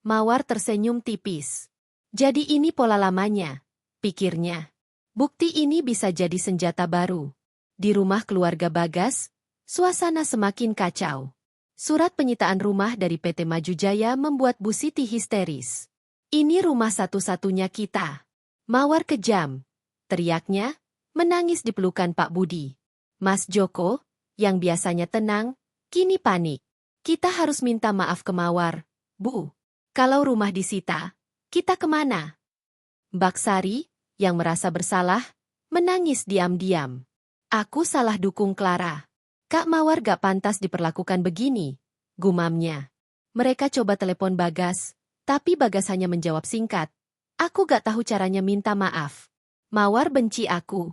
[SPEAKER 1] Mawar tersenyum tipis. Jadi ini pola lamanya, pikirnya. Bukti ini bisa jadi senjata baru. Di rumah keluarga Bagas, suasana semakin kacau. Surat penyitaan rumah dari PT Maju Jaya membuat Bu Siti histeris. Ini rumah satu-satunya kita. Mawar kejam, teriaknya, menangis di pelukan Pak Budi. Mas Joko, yang biasanya tenang, kini panik. Kita harus minta maaf ke Mawar, Bu. Kalau rumah disita, kita kemana? Mbak Sari, yang merasa bersalah, menangis diam-diam. Aku salah dukung Clara. Kak Mawar gak pantas diperlakukan begini, gumamnya. Mereka coba telepon Bagas, tapi Bagas hanya menjawab singkat. Aku gak tahu caranya minta maaf. Mawar benci aku.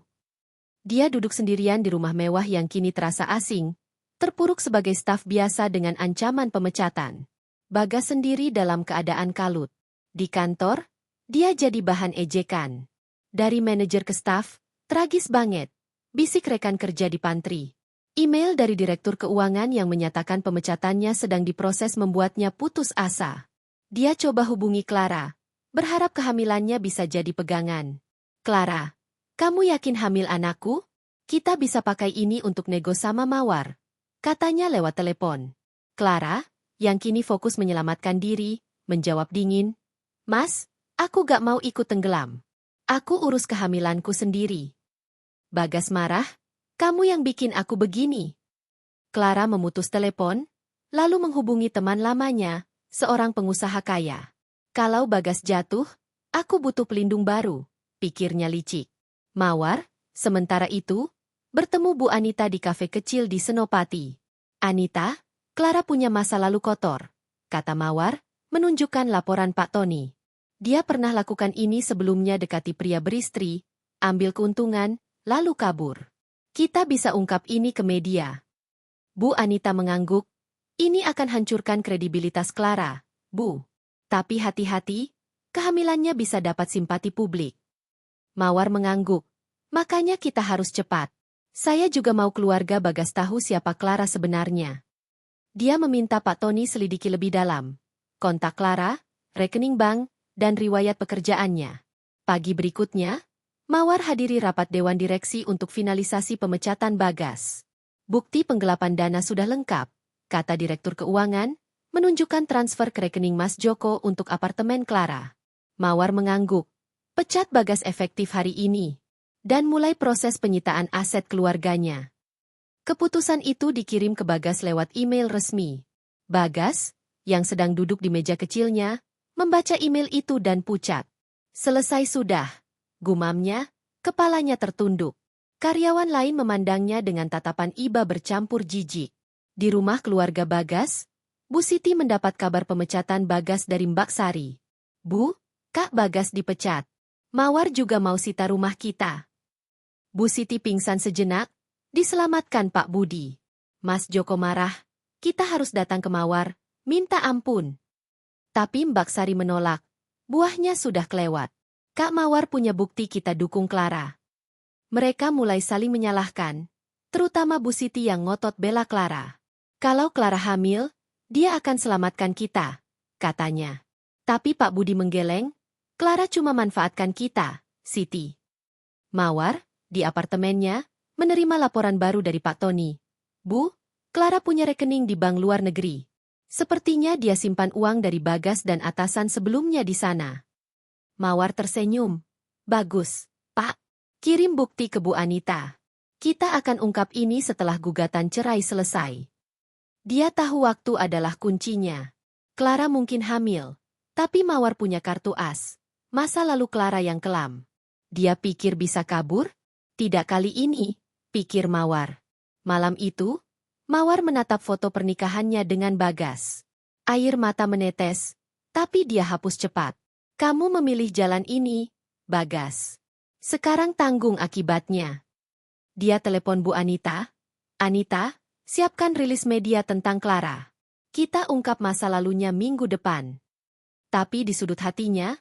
[SPEAKER 1] Dia duduk sendirian di rumah mewah yang kini terasa asing, terpuruk sebagai staf biasa dengan ancaman pemecatan. Bagas sendiri dalam keadaan kalut. Di kantor, dia jadi bahan ejekan. Dari manajer ke staf, tragis banget. Bisik rekan kerja di pantry. Email dari Direktur Keuangan yang menyatakan pemecatannya sedang diproses membuatnya putus asa. Dia coba hubungi Clara, berharap kehamilannya bisa jadi pegangan. Clara, kamu yakin hamil anakku? Kita bisa pakai ini untuk nego sama Mawar, katanya lewat telepon. Clara, yang kini fokus menyelamatkan diri, menjawab dingin. Mas, aku gak mau ikut tenggelam. Aku urus kehamilanku sendiri. Bagas marah, kamu yang bikin aku begini. Clara memutus telepon, lalu menghubungi teman lamanya, seorang pengusaha kaya. Kalau Bagas jatuh, aku butuh pelindung baru, pikirnya licik. Mawar, sementara itu, bertemu Bu Anita di kafe kecil di Senopati. Anita, Clara punya masa lalu kotor, kata Mawar, menunjukkan laporan Pak Tony. Dia pernah lakukan ini sebelumnya dekati pria beristri, ambil keuntungan, lalu kabur. Kita bisa ungkap ini ke media. Bu Anita mengangguk. Ini akan hancurkan kredibilitas Clara, Bu. Tapi hati-hati, kehamilannya bisa dapat simpati publik. Mawar mengangguk. Makanya kita harus cepat. Saya juga mau keluarga Bagas tahu siapa Clara sebenarnya. Dia meminta Pak Tony selidiki lebih dalam. Kontak Clara, rekening bank, dan riwayat pekerjaannya. Pagi berikutnya, Mawar hadiri rapat Dewan Direksi untuk finalisasi pemecatan Bagas. Bukti penggelapan dana sudah lengkap, kata Direktur Keuangan, menunjukkan transfer ke rekening Mas Joko untuk apartemen Clara. Mawar mengangguk. Pecat Bagas efektif hari ini. Dan mulai proses penyitaan aset keluarganya. Keputusan itu dikirim ke Bagas lewat email resmi. Bagas, yang sedang duduk di meja kecilnya, membaca email itu dan pucat. Selesai sudah. Gumamnya, kepalanya tertunduk. Karyawan lain memandangnya dengan tatapan iba bercampur jijik. Di rumah keluarga Bagas, Bu Siti mendapat kabar pemecatan Bagas dari Mbak Sari. Bu, Kak Bagas dipecat. Mawar juga mau sita rumah kita. Bu Siti pingsan sejenak, diselamatkan Pak Budi. Mas Joko marah, kita harus datang ke Mawar, minta ampun. Tapi Mbak Sari menolak, buahnya sudah kelewat. Kak Mawar punya bukti kita dukung Clara. Mereka mulai saling menyalahkan, terutama Bu Siti yang ngotot bela Clara. Kalau Clara hamil, dia akan selamatkan kita, katanya. Tapi Pak Budi menggeleng, Clara cuma manfaatkan kita, Siti. Mawar, di apartemennya, menerima laporan baru dari Pak Tony. Bu, Clara punya rekening di bank luar negeri. Sepertinya dia simpan uang dari Bagas dan atasan sebelumnya di sana. Mawar tersenyum. Bagus, Pak. Kirim bukti ke Bu Anita. Kita akan ungkap ini setelah gugatan cerai selesai. Dia tahu waktu adalah kuncinya. Clara mungkin hamil, tapi Mawar punya kartu as. Masa lalu Clara yang kelam. Dia pikir bisa kabur? Tidak kali ini, pikir Mawar. Malam itu, Mawar menatap foto pernikahannya dengan Bagas. Air mata menetes, tapi dia hapus cepat. Kamu memilih jalan ini, Bagas. Sekarang tanggung akibatnya. Dia telepon Bu Anita. Anita, siapkan rilis media tentang Clara. Kita ungkap masa lalunya minggu depan. Tapi di sudut hatinya,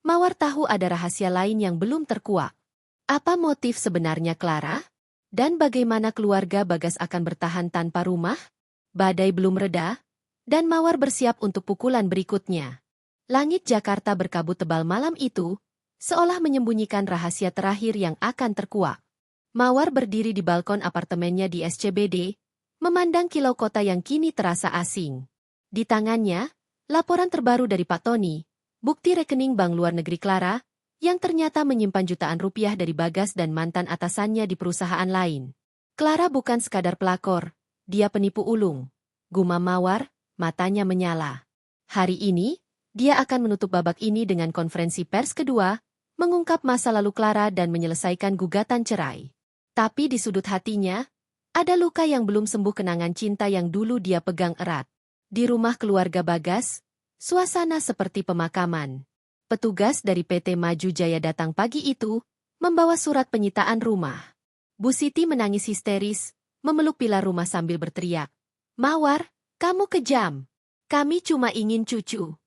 [SPEAKER 1] Mawar tahu ada rahasia lain yang belum terkuak. Apa motif sebenarnya Clara? Dan bagaimana keluarga Bagas akan bertahan tanpa rumah? Badai belum reda, dan Mawar bersiap untuk pukulan berikutnya. Langit Jakarta berkabut tebal malam itu, seolah menyembunyikan rahasia terakhir yang akan terkuak. Mawar berdiri di balkon apartemennya di SCBD, memandang kilau kota yang kini terasa asing. Di tangannya, laporan terbaru dari Pak Tony, bukti rekening bank luar negeri Clara, yang ternyata menyimpan jutaan rupiah dari Bagas dan mantan atasannya di perusahaan lain. Clara bukan sekadar pelakor, dia penipu ulung. Gumam Mawar, matanya menyala. Hari ini, dia akan menutup babak ini dengan konferensi pers kedua, mengungkap masa lalu Clara dan menyelesaikan gugatan cerai. Tapi di sudut hatinya, ada luka yang belum sembuh kenangan cinta yang dulu dia pegang erat. Di rumah keluarga Bagas, suasana seperti pemakaman. Petugas dari PT Maju Jaya datang pagi itu, membawa surat penyitaan rumah. Bu Siti menangis histeris, memeluk pilar rumah sambil berteriak. Mawar, kamu kejam. Kami cuma ingin cucu.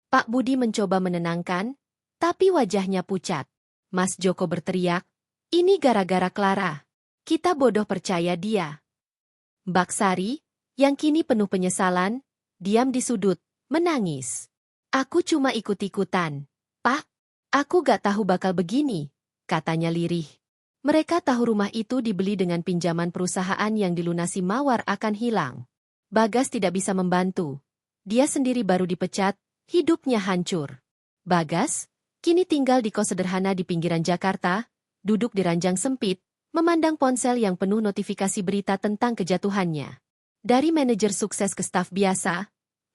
[SPEAKER 1] Pak Budi mencoba menenangkan, tapi wajahnya pucat. Mas Joko berteriak, ini gara-gara Clara. Kita bodoh percaya dia. Mbak Sari, yang kini penuh penyesalan, diam di sudut, menangis. Aku cuma ikut-ikutan. Pak, aku gak tahu bakal begini, katanya lirih. Mereka tahu rumah itu dibeli dengan pinjaman perusahaan yang dilunasi Mawar akan hilang. Bagas tidak bisa membantu. Dia sendiri baru dipecat, hidupnya hancur. Bagas, kini tinggal di kos sederhana di pinggiran Jakarta, duduk di ranjang sempit, memandang ponsel yang penuh notifikasi berita tentang kejatuhannya. Dari manajer sukses ke staf biasa,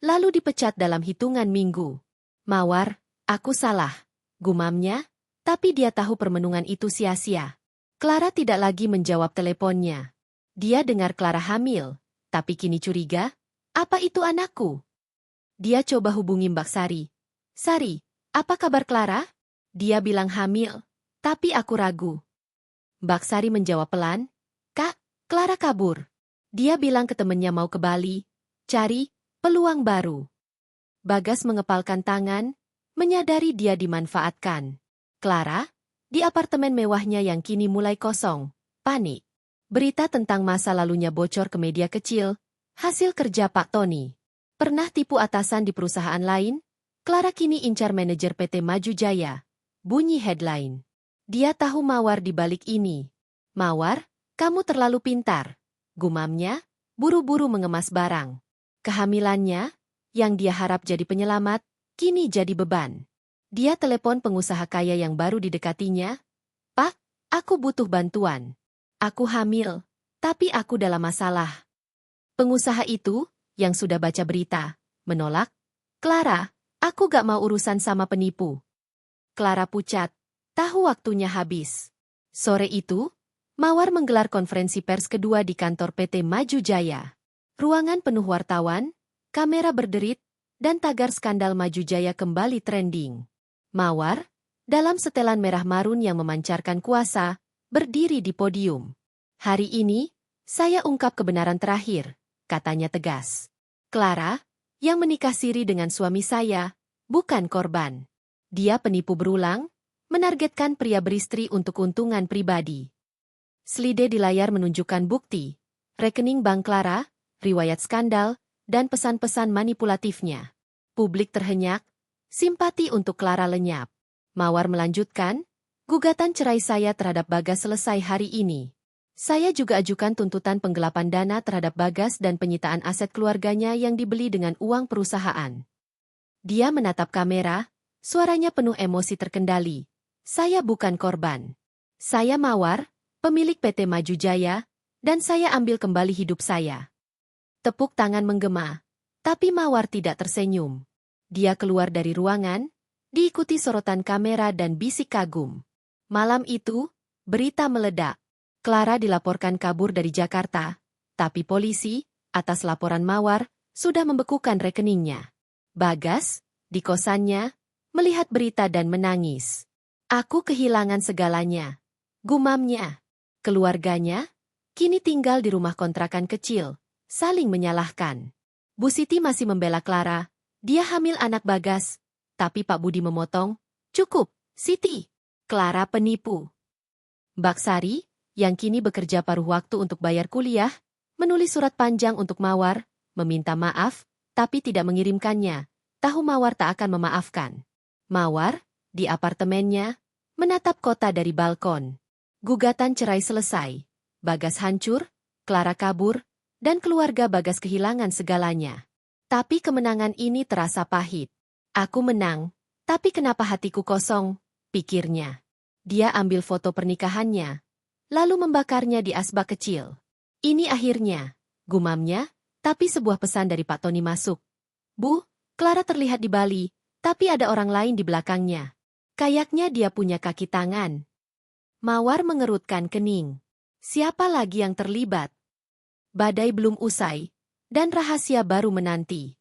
[SPEAKER 1] lalu dipecat dalam hitungan minggu. Mawar, aku salah, gumamnya, tapi dia tahu permenungan itu sia-sia. Clara tidak lagi menjawab teleponnya. Dia dengar Clara hamil, tapi kini curiga, apa itu anakku? Dia coba hubungi Mbak Sari. Sari, apa kabar Clara? Dia bilang hamil, tapi aku ragu. Mbak Sari menjawab pelan, Kak, Clara kabur. Dia bilang ke temennya mau ke Bali, cari peluang baru. Bagas mengepalkan tangan, menyadari dia dimanfaatkan. Clara, di apartemen mewahnya yang kini mulai kosong, panik. Berita tentang masa lalunya bocor ke media kecil, hasil kerja Pak Tony. Pernah tipu atasan di perusahaan lain, Clara kini incar manajer PT Maju Jaya. Bunyi headline. Dia tahu Mawar di balik ini. Mawar, kamu terlalu pintar. Gumamnya, buru-buru mengemas barang. Kehamilannya, yang dia harap jadi penyelamat, kini jadi beban. Dia telepon pengusaha kaya yang baru didekatinya. Pak, aku butuh bantuan. Aku hamil, tapi aku dalam masalah. Pengusaha itu, yang sudah baca berita, menolak. Clara, aku gak mau urusan sama penipu. Clara pucat, tahu waktunya habis. Sore itu, Mawar menggelar konferensi pers kedua di kantor PT Maju Jaya. Ruangan penuh wartawan, kamera berderit, dan tagar skandal Maju Jaya kembali trending. Mawar, dalam setelan merah marun yang memancarkan kuasa, berdiri di podium. Hari ini, saya ungkap kebenaran terakhir, katanya tegas. Clara, yang menikah siri dengan suami saya, bukan korban. Dia penipu berulang, menargetkan pria beristri untuk keuntungan pribadi. Slide di layar menunjukkan bukti, rekening bank Clara, riwayat skandal, dan pesan-pesan manipulatifnya. Publik terhenyak, simpati untuk Clara lenyap. Mawar melanjutkan, gugatan cerai saya terhadap Bagas selesai hari ini. Saya juga ajukan tuntutan penggelapan dana terhadap Bagas dan penyitaan aset keluarganya yang dibeli dengan uang perusahaan. Dia menatap kamera, suaranya penuh emosi terkendali. Saya bukan korban. Saya Mawar, pemilik PT Maju Jaya, dan saya ambil kembali hidup saya. Tepuk tangan menggema, tapi Mawar tidak tersenyum. Dia keluar dari ruangan, diikuti sorotan kamera dan bisik kagum. Malam itu, berita meledak. Clara dilaporkan kabur dari Jakarta, tapi polisi, atas laporan Mawar, sudah membekukan rekeningnya. Bagas, di kosannya, melihat berita dan menangis. Aku kehilangan segalanya. Gumamnya. Keluarganya, kini tinggal di rumah kontrakan kecil, saling menyalahkan. Bu Siti masih membela Clara, dia hamil anak Bagas, tapi Pak Budi memotong, cukup, Siti. Clara penipu. Mbak Sari, yang kini bekerja paruh waktu untuk bayar kuliah, menulis surat panjang untuk Mawar, meminta maaf, tapi tidak mengirimkannya. Tahu Mawar tak akan memaafkan. Mawar, di apartemennya, menatap kota dari balkon. Gugatan cerai selesai. Bagas hancur, Clara kabur, dan keluarga Bagas kehilangan segalanya. Tapi kemenangan ini terasa pahit. Aku menang, tapi kenapa hatiku kosong, pikirnya. Dia ambil foto pernikahannya, lalu membakarnya di asbak kecil. Ini akhirnya, gumamnya, tapi sebuah pesan dari Pak Tony masuk. Bu, Clara terlihat di Bali, tapi ada orang lain di belakangnya. Kayaknya dia punya kaki tangan. Mawar mengerutkan kening. Siapa lagi yang terlibat? Badai belum usai, dan rahasia baru menanti.